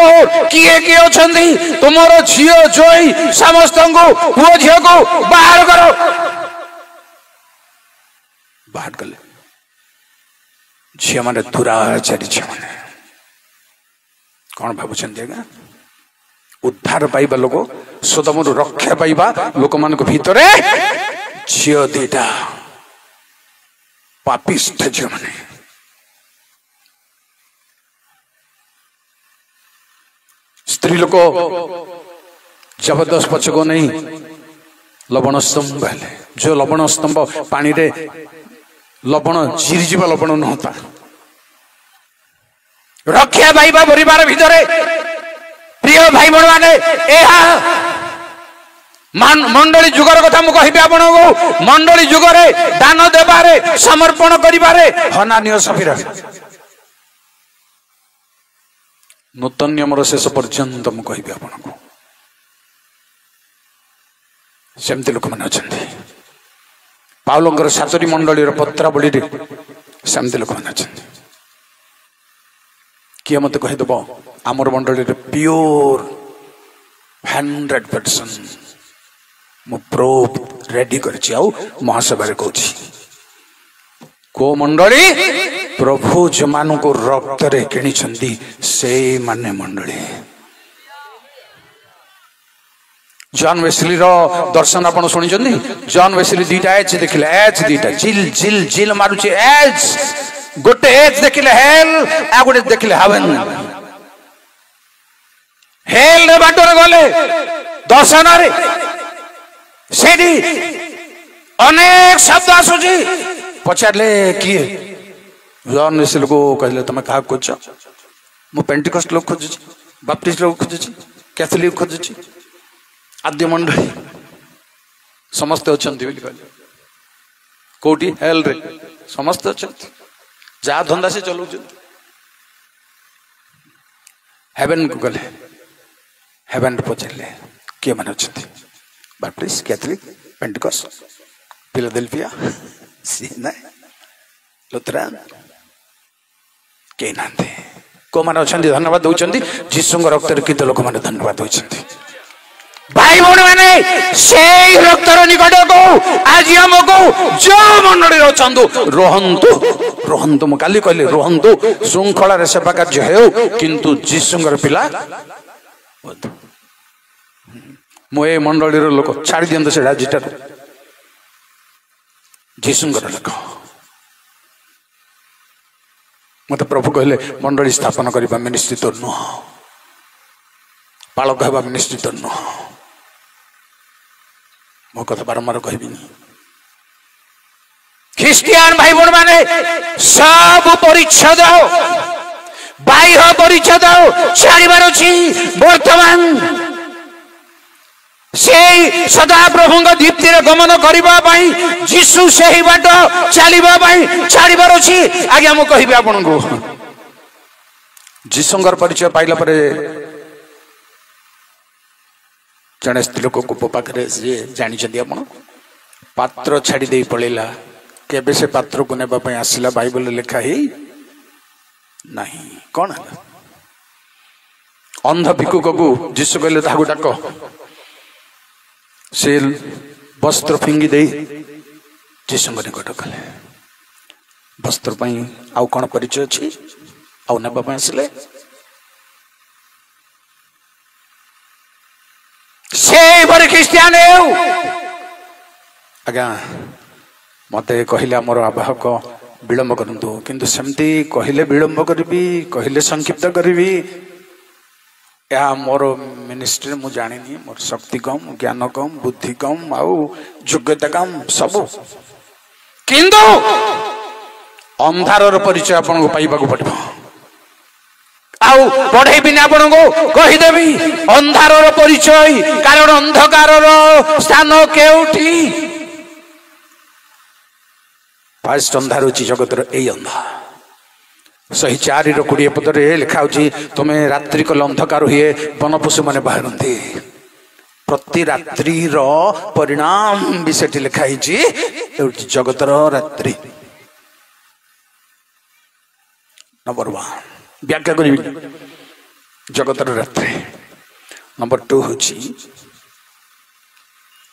କିଏ କିଏ ଅଛନ୍ତି, ତୁମର ଝିଅ ଜୋଇ ସମସ୍ତଙ୍କୁ ପୁଅ ଝିଅକୁ ବାହାର କର। ବାହାର କଲେ। ଝିଅ ମାନେ ଦୁରାଚାରୀ ଝିଅ ମାନେ। କଣ ଭାବୁଛନ୍ତି ଆଜ୍ଞା? ଉଦ୍ଧାର ପାଇବା ଲୋକ, ସୋଦମରୁ ରକ୍ଷା ପାଇବା ଲୋକମାନଙ୍କ ଭିତରେ ଝିଅ ଦିଟା ପାପିଷ୍ଠ ଝିଅ ମାନେ। ସ୍ତ୍ରୀ ଲୋକ ଜବରଦସ୍ତ ପଛକୁ ନେଇ ଲବଣ ସ୍ତମ୍ଭ ହେଲେ। ଯୋଉ ଲବଣ ସ୍ତମ୍ଭ ପାଣିରେ ଲବଣ ଝିରିଯିବା ଲବଣ ନୁହଁତା। ରକ୍ଷା ପାଇବା ପରିବାର ଭିତରେ ପ୍ରିୟ ଭାଇ ଭଉଣୀ ମାନେ, ଏହା ମଣ୍ଡଳୀ ଯୁଗର କଥା ମୁଁ କହିବି ଆପଣଙ୍କୁ। ମଣ୍ଡଳୀ ଯୁଗରେ ଦାନ ଦେବାରେ, ସମର୍ପଣ କରିବାରେ ହନାନୀୟ ସଫିରା ନୂତନ ନିୟମର ଶେଷ ପର୍ଯ୍ୟନ୍ତ ମୁଁ କହିବି ଆପଣଙ୍କୁ, ସେମିତି ଲୋକମାନେ ଅଛନ୍ତି। ପାଉଲଙ୍କର 7ଟି ମଣ୍ଡଳୀର ପତ୍ରାବଳୀରେ ସେମିତି ଲୋକମାନେ ଅଛନ୍ତି। କିଏ ମତେ କହିଦେବ ଆମର ମଣ୍ଡଳୀରେ ପିଓର 100% ମୁଁ ପ୍ରୁଫ୍ ରେଡି କରିଛି, ଆଉ ମହାସଭାରେ କହୁଛି। କୋ ମଣ୍ଡଳୀ? ପ୍ରଭୁ ଯୋମାନଙ୍କୁ ରକ୍ତରେ କିଣିଛନ୍ତି ସେଇମାନେ ମଣ୍ଡଳୀ। ଜନ୍ ୱେସ୍ଲିର ଦର୍ଶନ ଆପଣ ଶୁଣିଛନ୍ତି? ଜନ୍ ୱେସ୍ଲି ଦିଟା ଏଚ୍ ଦେଖିଲେ, ଏଚ୍ ଦିଟା, ଜିଲ୍ ଜିଲ୍ ଜିଲ୍ ମାରୁଛି ଏଚ୍। ଗୋଟେ ଏଚ୍ ଦେଖିଲେ ହେଲ୍, ଆଉ ଗୋଟେ ଦେଖିଲେ ହେଭେନ୍। ହେଲ୍ ରେ ବାଟରେ ଗଲେ ଦର୍ଶନରେ, ସେଠି ଅନେକ ଶବ୍ଦ ଆସୁଛି। ପଚାରିଲେ କିଏ? ଜନ୍ ୱେସ୍ଲିକୁ କହିଲେ ତମେ କାହାକୁ ଖୋଜୁଛ? ମୁଁ ପେଣ୍ଟିକଷ୍ଟ ଲୋକ ଖୋଜୁଛି, ବାପ୍ଟିଷ୍ଟ ଲୋକ ଖୋଜୁଛି, କ୍ୟାଥୋଲିକ ଖୋଜୁଛି। ଆଦ୍ୟ ମଣ୍ଡଳୀ ସମସ୍ତେ ଅଛନ୍ତି ବୋଲି କହିଲେ। କୋଉଠି? ହେଲ୍ ରେ ସମସ୍ତେ ଅଛନ୍ତି, ଯାହା ଧନ୍ଦା ସେ ଚଲାଉଛନ୍ତି। ହେଭେନ୍ କୁ ଗଲେ, ହେଭେନ୍ ପଚାରିଲେ କିଏ ମାନେ ଅଛନ୍ତି? ବାପ୍ଟିଷ୍ଟ, କ୍ୟାଥୋଲିକ, ପେଣ୍ଟିକଷ୍ଟ, ଫିଲାଡେଲଫିଆ, ଲୁଥରାନ, କେହି ନାହାନ୍ତି। କୋଉମାନେ ଅଛନ୍ତି ଧନ୍ୟବାଦ ଦଉଛନ୍ତି? ଯୀଶୁଙ୍କ ରକ୍ତରେ କିତ ଲୋକମାନେ ଧନ୍ୟବାଦ ଦଉଛନ୍ତି। ଭାଇ ଭଉଣୀ ମାନେ, ସେଇ ରକ୍ତର ନିକଟକୁ ଆଜି ଆମକୁ ଯୋଉ ମଣ୍ଡଳୀରେ ଅଛନ୍ତି ରୁହନ୍ତୁ, ରୁହନ୍ତୁ। ମୁଁ କାଲି କହିଲି ରୁହନ୍ତୁ, ଶୃଙ୍ଖଳାରେ ସେବା କାର୍ଯ୍ୟ ହେଉ, କିନ୍ତୁ ଯୀଶୁଙ୍କର ପିଲା। ମୁଁ ଏ ମଣ୍ଡଳୀର ଲୋକ, ଛାଡ଼ି ଦିଅନ୍ତୁ ସେଟା ଆଜିଠାରୁ। ଯୀଶୁଙ୍କର ଲୋକ। ମତେ ପ୍ରଭୁ କହିଲେ ମଣ୍ଡଳୀ ସ୍ଥାପନ କରିବା ମିନିଷ୍ଟ୍ରି ତ ନୁହଁ, ପାଳକ ହେବା ମିନିଷ୍ଟ୍ରି ତ ନୁହଁ। ମୋ କଥା ବାରମ୍ବାର କହିବିନି। ଖ୍ରୀଷ୍ଟିଆନ ଭାଇ ଭଉଣୀ ମାନେ ସବୁ ପରିଚ୍ଛଦ ବାହ୍ୟ ପରିଚ୍ଛଦ ଛାଡ଼ିବାର ଅଛି। ବର୍ତ୍ତମାନ ସେଇ ସଦାପ୍ରଭୁଙ୍କ ଦୀପ୍ତିରେ ଗମନ କରିବା ପାଇଁ ଯୀଶୁ ସେହି ବାଟ ଚାଲିବା ପାଇଁ ଛାଡ଼ିବାର ଅଛି। ଆଜ୍ଞା ମୁଁ କହିବି ଆପଣଙ୍କୁ, ଯୀଶୁଙ୍କର ପରିଚୟ ପାଇଲା ପରେ ଜଣେ ସ୍ତ୍ରୀ ଲୋକ କୂପ ପାଖରେ ସିଏ ଜାଣିଛନ୍ତି ଆପଣ, ପାତ୍ର ଛାଡ଼ି ଦେଇ ପଳେଇଲା। କେବେ ସେ ପାତ୍ରକୁ ନେବା ପାଇଁ ଆସିଲା ବାଇବଲରେ ଲେଖା ହେଇ ନାହିଁ। କଣ ହେଲା? ଅନ୍ଧ ଭିକ୍ଷୁକକୁ ଯୀଶୁ କହିଲେ ତାହାକୁ ଡାକ। ସେ ବସ୍ତ୍ର ଫିଙ୍ଗି ଦେଇ ଯୀଶୁଙ୍କ ନିକଟ କଲେ। ବସ୍ତ୍ର ପାଇଁ ଆଉ କଣ ପରିଚୟ ଅଛି? ଆଉ ନେବା ପାଇଁ ଆସିଲେ। ସେଇପରି ଖ୍ରୀଷ୍ଟିଆନ ହେଉ। ଆଜ୍ଞା ମତେ କହିଲେ ଆମର ଆବାହକ ବିଳମ୍ବ କରନ୍ତୁ, କିନ୍ତୁ ସେମିତି କହିଲେ ବିଳମ୍ବ କରିବି, କହିଲେ ସଂକ୍ଷିପ୍ତ କରିବି, ଏହା ମୋର ମିନିଷ୍ଟ୍ରି। ମୁଁ ଜାଣିନି, ମୋର ଶକ୍ତି କମ୍, ଜ୍ଞାନ କମ୍, ବୁଦ୍ଧି କମ୍, ଆଉ ଯୋଗ୍ୟତା କମ୍ ସବୁ। କିନ୍ତୁ ଅନ୍ଧାରର ପରିଚୟ ଆପଣଙ୍କୁ ପାଇବାକୁ ପଡ଼ିବ। ଆଉ ପଢେଇବିନି ଆପଣଙ୍କୁ, କହିଦେବି ଅନ୍ଧାରର ପରିଚୟ। କାରଣ ଅନ୍ଧକାରର ସ୍ଥାନ କେଉଁଠି? ଫାଷ୍ଟ ଅନ୍ଧାର ହେଉଛି ଜଗତର ଏଇ ଅନ୍ଧାର। 104:20 ପଦରେ ଲେଖା ହେଉଛି, ତୁମେ ରାତ୍ରି କଲେ ଅନ୍ଧକାର ହୁଏ, ବନପଶୁ ମାନେ ବାହାରନ୍ତି। ପ୍ରତି ରାତ୍ରିର ପରିଣାମ ବି ସେଠି ଲେଖା ହେଇଛି, ଜଗତର ରାତ୍ରି। ନମ୍ବର 1 ବ୍ୟାଖ୍ୟା କରିବି, ଜଗତର ରାତ୍ରି। ନମ୍ବର 2 ହେଉଛି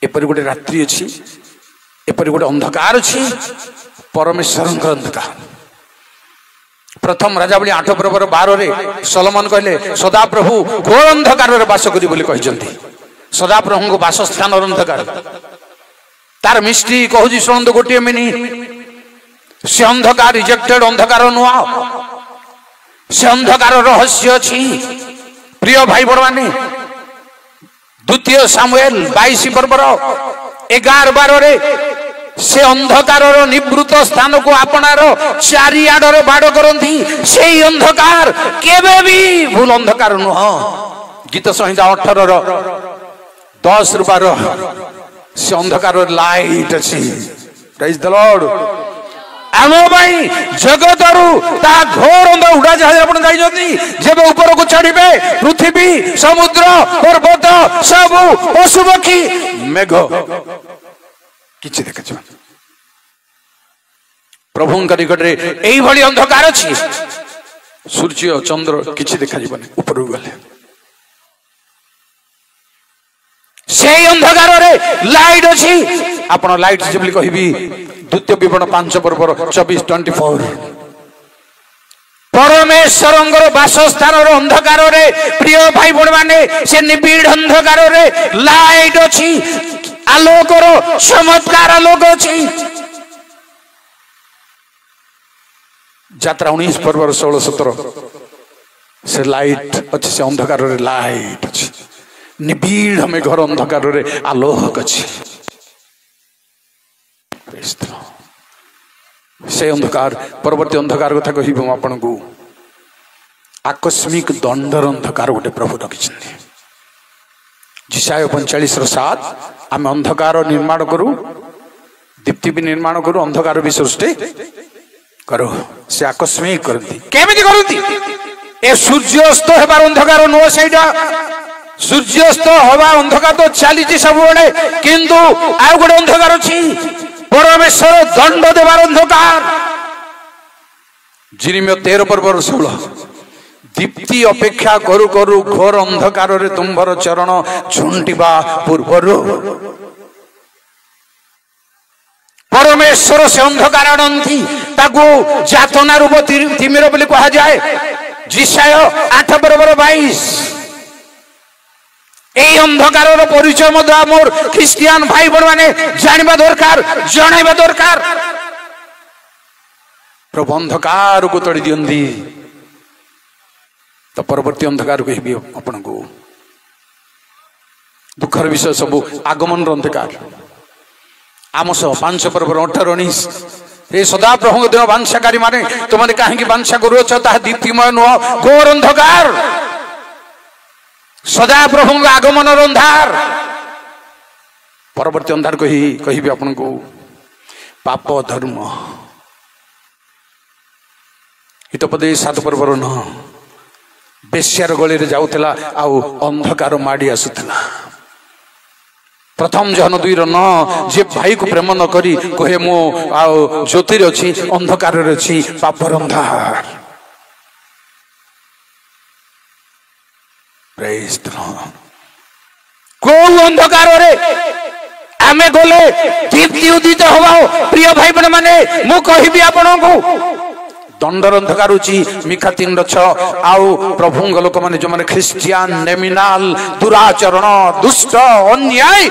ଏପରି ଗୋଟେ ରାତ୍ରି ଅଛି, ଏପରି ଗୋଟେ ଅନ୍ଧକାର ଅଛି, ପରମେଶ୍ୱରଙ୍କ ଅନ୍ଧକାର। ପ୍ରଥମ ରାଜାବଳୀ 8:12 ସଲୋମନ କହିଲେ, ସଦାପ୍ରଭୁ ଘୋର ଅନ୍ଧକାରରେ ବାସ କରି ବୋଲି କହିଛନ୍ତି। ସଦାପ୍ରଭୁଙ୍କ ବାସସ୍ଥାନର ଅନ୍ଧକାର। ତାର ମିଷ୍ଟି କହୁଛି ଶୁଣନ୍ତୁ ଗୋଟିଏ ମିନିଟ। ସେ ଅନ୍ଧକାର ରିଜେକ୍ଟେଡ ଅନ୍ଧକାର ନୁହଁ, ସେ ଅନ୍ଧକାର ରହସ୍ୟ ଅଛି। ପ୍ରିୟ ଭାଇ ବଡ଼ ମାନେ, 2 ସାମୁଏଲ 22 ପର୍ବର 11-12 ସେ ଅନ୍ଧକାରର ନିବୃତ ସ୍ଥାନକୁ ଆପଣାର ଚାରିଆଡରେ ବାଡ଼ କରନ୍ତି। ସେଇ ଅନ୍ଧକାର କେବେ ବି ଭୁଲ ଅନ୍ଧକାର ନୁହଁ। ଗୀତ ସଂହିତା 18:10-12 ସେ ଅନ୍ଧକାରର ଲାଇଟ ଅଛି। ପ୍ରେଜ୍ ଦ ଲର୍ଡ। ଆମ ପାଇଁ ଜଗତରୁ ତା ଘୋର ଉଡ଼ାଜାହାଜ ଆପଣ ଯାଇଛନ୍ତି, ଯେବେ ଉପରକୁ ଚଢ଼ିବେ ପୃଥିବୀ, ସମୁଦ୍ର, ପର୍ବତ, ସବୁ ପଶୁପକ୍ଷୀ, ମେଘ କିଛି ଦେଖାଯିବ। ପ୍ରଭୁଙ୍କ ନିକଟରେ ଏଇଭଳି ଅନ୍ଧକାର ଅଛି, ସୂର୍ଯ୍ୟ ଚନ୍ଦ୍ର କିଛି ଦେଖାଯିବନି ଉପରକୁ ଗଲେ। ସେଇ ଅନ୍ଧକାରରେ ଲାଇଟ ଅଛି। ଆପଣ ଲାଇଟ ବୋଲି କହିବି 2 ବିବରଣୀ 5 ପର୍ବର 24-24। ପରମେଶ୍ୱରଙ୍କର ବାସସ୍ଥାନର ଅନ୍ଧକାରରେ ପ୍ରିୟ ଭାଇ ଭଉଣୀ ମାନେ, ସେ ନିବିଡ଼ ଅନ୍ଧକାରରେ ଲାଇଟ ଅଛି, ଆଲୋକର ଚମତ୍କାର ଆଲୋକ ଅଛି। ଯାତ୍ରା 19 ପର୍ବର 16-17 ସେ ଲାଇଟ ଅଛି, ସେ ଅନ୍ଧକାରରେ ଲାଇଟ ଅଛି। ନିବିଡ଼ ମେଘର ଅନ୍ଧକାରରେ ଆଲୋକ ଅଛି। ସେ ଅନ୍ଧକାର ପରବର୍ତ୍ତୀ ଅନ୍ଧକାର କଥା କହିବି ମୁଁ ଆପଣଙ୍କୁ। ଆକସ୍ମିକ ଦଣ୍ଡର ଅନ୍ଧକାର ଗୋଟେ ପ୍ରଭୁ ରଖିଛନ୍ତି। ଯିଶାୟ 45:7 ଆମେ ଅନ୍ଧକାର ନିର୍ମାଣ କରୁ, ଦୀପ୍ତି ବି ନିର୍ମାଣ କରୁ, ଅନ୍ଧକାର ବି ସୃଷ୍ଟି କରୁ। ସେ ଆକସ୍ମିକ କରନ୍ତି। କେମିତି କରନ୍ତି? ଏ ସୂର୍ଯ୍ୟାସ୍ତ ହେବାର ଅନ୍ଧକାର ନୁହଁ ସେଇଟା। ସୂର୍ଯ୍ୟାସ୍ତ ହବା ଅନ୍ଧକାର ତ ଚାଲିଛି ସବୁବେଳେ, କିନ୍ତୁ ଆଉ ଗୋଟେ ଅନ୍ଧକାର ଅଛି, ପରମେଶ୍ୱର ଦଣ୍ଡ ଦେବାର ଅନ୍ଧକାର। ଯିରିମିୟ 13:16 ଦୀପ୍ତି ଅପେକ୍ଷା କରୁ କରୁ ଘୋର ଅନ୍ଧକାରରେ ତୁମ୍ଭର ଚରଣ ଝୁଣ୍ଟିବା ପୂର୍ବରୁ ପରମେଶ୍ୱର ସେ ଅନ୍ଧକାର ଆଣନ୍ତି। ତାକୁ ଯାତନା ରୂପ ତିମିର ବୋଲି କୁହାଯାଏ। ଯିଶାୟ 8:22 এই অন্ধকারের পরিচয় মধ্যে আমার খ্রিস্টিয়ান ভাই বোন মানে জানিবা দরকার, জনাইবা দরকার। প্রভু অন্ধকারକୁ ତଡ଼ି ଦିଅନ୍ତି। ତ ପରବର୍ତ୍ତୀ ଅନ୍ଧକାର କହିବି ଆପଣଙ୍କୁ। ଦୁଃଖର ବିଷୟ ସବୁ ଆଗମନର ଅନ୍ଧକାର। ଆମୋସ 5:18-19 ये सदा प्रभु दिन बांछाकारी माने तुमने कहीं बांछा करुच ताहा दीप्तिमय नुह घोर अंधकार सदा प्रभु आगमन अंधार परवर्ती अंधार कही आपन को पाप धर्म हितपदे 7 पर्वर न बेश्यार गली रे जाउतला आउ अंधकार माड़ी आसुतला प्रथम जहन 2 न जे भाई को प्रेम न करी कहे मो आउ ज्योतिर अछि अंधकार रे अछि पापर अंधार प्रेज द लॉर्ड को अंधकार रे आमे गले दीप्ति उदित होबा प्रिय भाई बहन माने मु कहिबी आपन को दंडर अंधकार होची मिका 3:6 आउ प्रभुंग लोक माने जो माने ख्रिस्टियन नेमिनाल दुराचरण दुष्ट अन्याय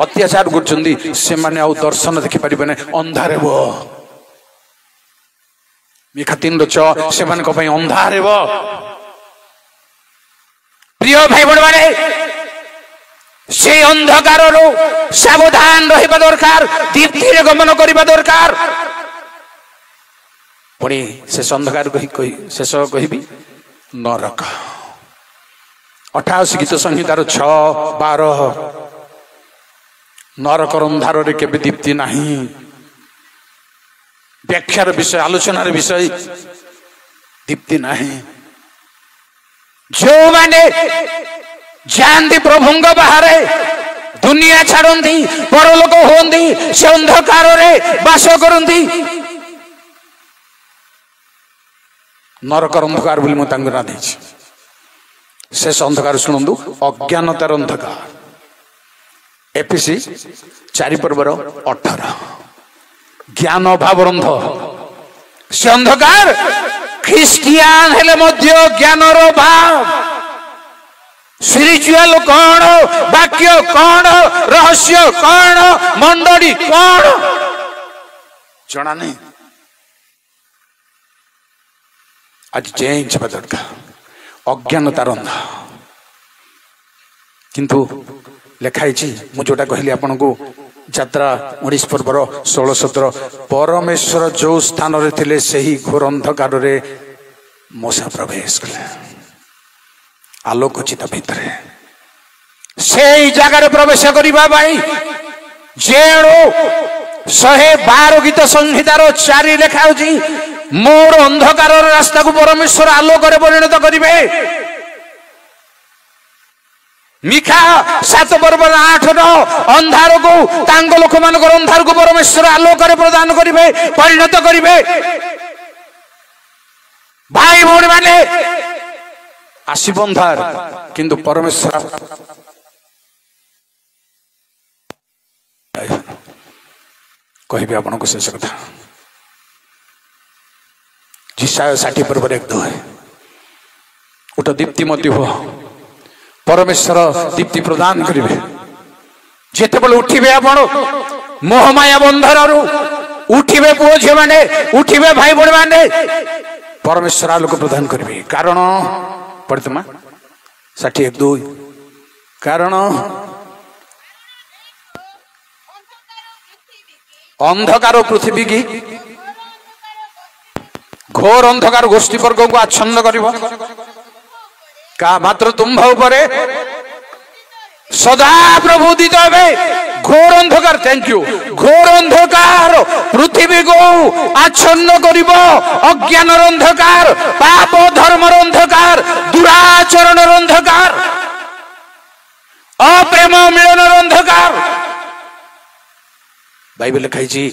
अत्याचार करछंदी से माने आउ दर्शन देखि परिबने अंधार हेबो मिका 3:6 से माने को पई अंधार हेबो प्रिय भाई बहन माने से अंधकार रो सावधान रहिबा दरकार दीप्ति रे गमन करिबा दरकार पुणी शेष अंधकार शेष कहि नरक 88 गीत संहितार 6-12 नरक अंधार रे केबे दीप्ति नहीं व्याख्यार विषय आलोचनार विषय दीप्ति नहीं जो माने जानती प्रभुंग बाहरे दुनिया छाड़ती परलोक होती से अंधकार रे बास करती नरक अंधकार बोली मुझे ना दे शेष अंधकार शुणु अज्ञानतार अंधकार एफिसी 4 पर्वर 18 ज्ञान अभाव अंध से अंधकार ख्रिस्टियान हेले मध्य ज्ञानर भाव स्पिरिचुअल कौन वाक्य कौन रहस्य कौन मंडली कौन जना नहीं आज चेंज हवा दरकार अज्ञानतार अंध किंतु लिखाई मु जोटा कहली आपन को यात्रा 19 पर्वर 16-17 परमेश्वर जो स्थान रे थिले सही घोर अंधकार रे मूसा प्रवेश कले आलोकचित भितर से जगार प्रवेश करबा भाई जेणु 112 गीत संहितार 4 लेखा होची मोर अंधकार रास्ता को परमेश्वर आलोक रे परिणत करिवे मिखा 7 पर्व 8-9 अंधार को तांग लोक मान अंधार को परमेश्वर आलोक रे प्रदान करिवे परिणत करिवे भाई भौणी माने आसी अंधार किंतु परमेश्वर कहबे आपन को शेष कथा जिसाय 60 पर्व 1-2 उठ दीप्तिमती हो परमेश्वर दीप्ति प्रदान करिवे जेते बेले उठिबे आपण मोहमाया बंधन उठिबे पुओ झियो माने उठिबे भाई बण माने परमेश्वर आलोक प्रदान करिवे कारण पढ़तमा 60:1-2 कारण अंधकार पृथ्वी की घोर अंधकार गोष्ठी वर्ग को आच्छन्न करिवो का मात्र तुम्भ उपरे सदा प्रबोधित हेबे घोर अंधकार थैंक यू घोर अंधकार पृथ्वी को आच्छन्न करिवो अज्ञान अंधकार पाप धर्म अंधकार दुराचरण अंधकार अप्रेम मिलन अंधकार बाइबल लिखाई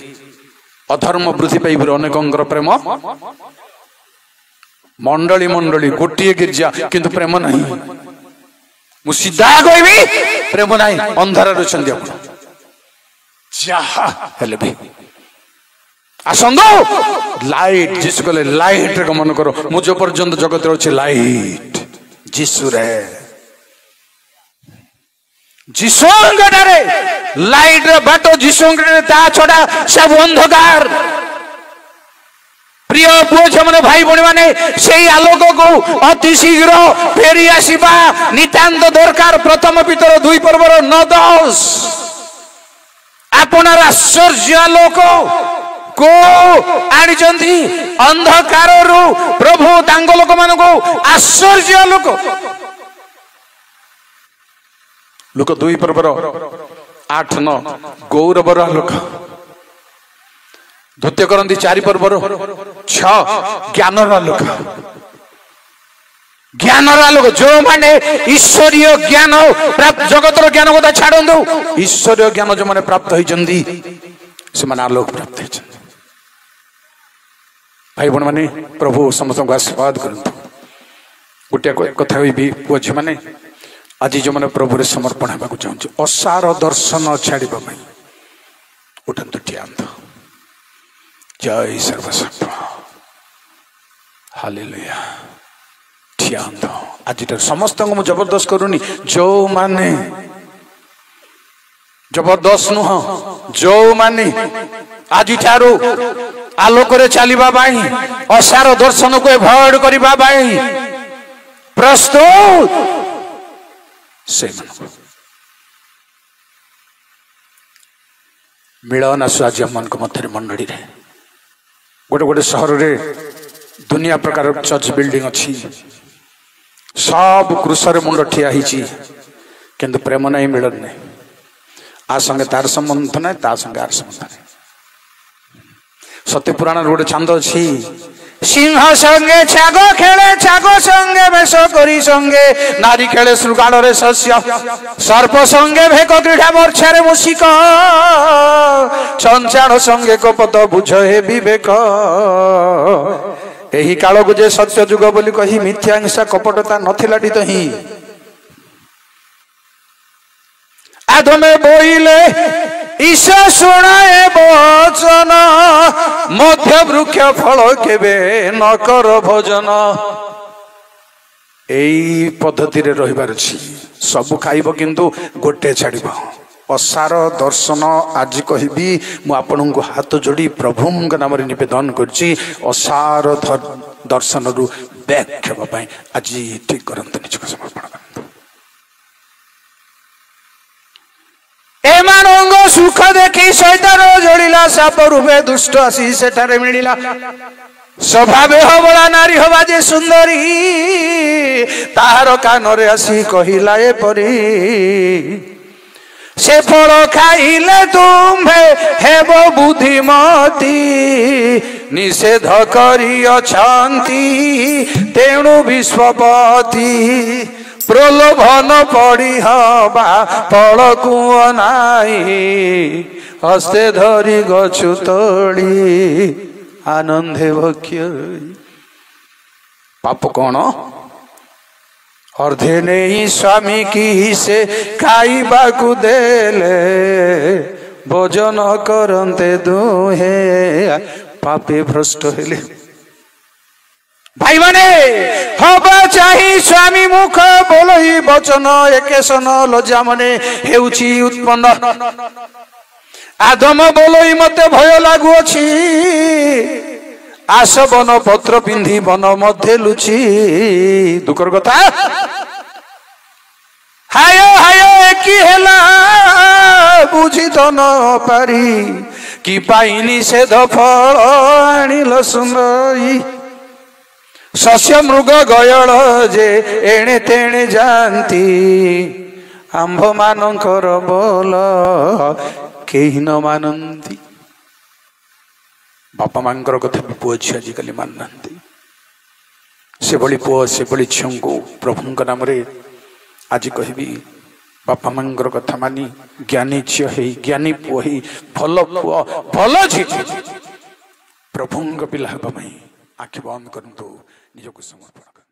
अधर्म वृद्धि पाइब अनेक प्रेम मंडली मंडली गोटे गिर्जा किंतु प्रेम नहीं मु सीधा कहबी प्रेम नहीं अंधार रचंदी आपण जहा हेले भी आसंदो लाइट जिसु कहले लाइट रे गमन करो मु जो पर्यंत जगत रे अछि लाइट जिसु रे जिसुंगडरे लाइट रे बाटो जिसुंगडरे ता छोड़ा सब अंधकार प्रिय पुओ झमने भाई बणी माने सेही आलोक को अति शीघ्र फेरी आसीबा नितांत दरकार प्रथम पितर 2 पर्वर 9-10 आपनार आश्चर्य आलोक को आनिचंती अंधकाररू प्रभु तांग लोक मानको आश्चर्य लोक 2 पर्वर 8-9 गौरवर लोक द्वितीय करंती 4 पर्वर 6 ज्ञानर लोक जो माने ईश्वरीय ज्ञान प्राप्त जगतर ज्ञान को छाड़ दो ईश्वरीय ज्ञान जो माने प्राप्त होइचंदी से माने आलोक प्राप्त होइचंदी भाई बहन माने प्रभु समस्त को आशीर्वाद करंतु गोटे कथा भी पुओ झी माने आज जो मैंने प्रभु रे समर्पण होगा चाहूँ असार दर्शन छाड़ा उठंतु ठियांत जय सर्वशक्ति हालेलुया ठियांत आज समस्त को जबरदस्त करूनी जो माने जबरदस्त नुह जो माने आज ठारू आलोक चलवा असार दर्शन को एवॉइड करने प्रस्तुत से मिलन आसु आज मन मध्य मंडली रे गोटे गोटे सहर रे दुनिया प्रकार चर्च बिल्डिंग अच्छी सब क्रूसर मुंड ठिया किंतु प्रेम नहीं मिलन नहीं आ संगे तार संबंध ना ता संगे आर संबंध नहीं सत्य पुराण गोटे छंद अच्छी सिंह संगे छाग खेले छाग संगे बेश करी संगे नारी खेले श्रृगाड़ रे शस्य सर्प संगे भेक क्रीड़ा वर्षारे मूषिक संचार संगे कपत बुझ हे विवेक एही काल को जे सत्य जुग बोली कही मिथ्या हिंसा कपटता नथिलाटी तो ही आधमे बोइले ईशा शुणाए वचन मध्य वृक्ष फल केबे न कर भोजन एई पद्धति रे रहिबार अछि सब खाइबो किंतु गोटे छाड़िबो असार दर्शन आज कहबी मु आपन को हाथ जोड़ी प्रभु नाम रे निवेदन करछि असार दर्शन रु व्याख्या हेबा आज ठीक करंतु निजको समर्पण करंतु एमानंग सुख देखी शैतान जोड़िला साप रूपे दुष्ट आसी सेठारे मिलिला स्वभावे हबला नारी हवा जे सुंदरी ताहार कानरे आसी कहिला ए परी से फल खाइले तुम्हे हेब बुद्धिमती निषेध करी अछंती तेणु विश्वपति प्रलोभन पड़ी हवा फल कुआ नाई हस्ते धरी गछु तोड़ी आनंदे भक्ष्य पाप कौन अर्धे नहीं स्वामी की से खाइबा को देले भोजन करते दुहे पापे भ्रष्ट हेले भाई माने हवा चाही स्वामी मुख बोलई वचन एकेसन लज्जा मने हेउची उत्पन्न आदम बोलई मते भय लागुअछि आसवन पत्र पिंधि वन मध्य लुची दुकर कथा हाय हाय की हेला बुझी तो न पारी कि पाइनी से फल आनिल सुंदरी शस्य मृग गयल जे एणे तेणे जानती आंभ मानकर बोल केही न मानती बापा मांकर कथा भी पुओ झी आजिकल मान ना से भली पुओ से भली झील को प्रभु नाम रे आज कहबी बापा मांकर कथा मानी ज्ञानी झी है ज्ञानी पुओ है भल पुओ भल झी प्रभु पिला हेबा आखि बंद करंतु निजको समर्पण कर।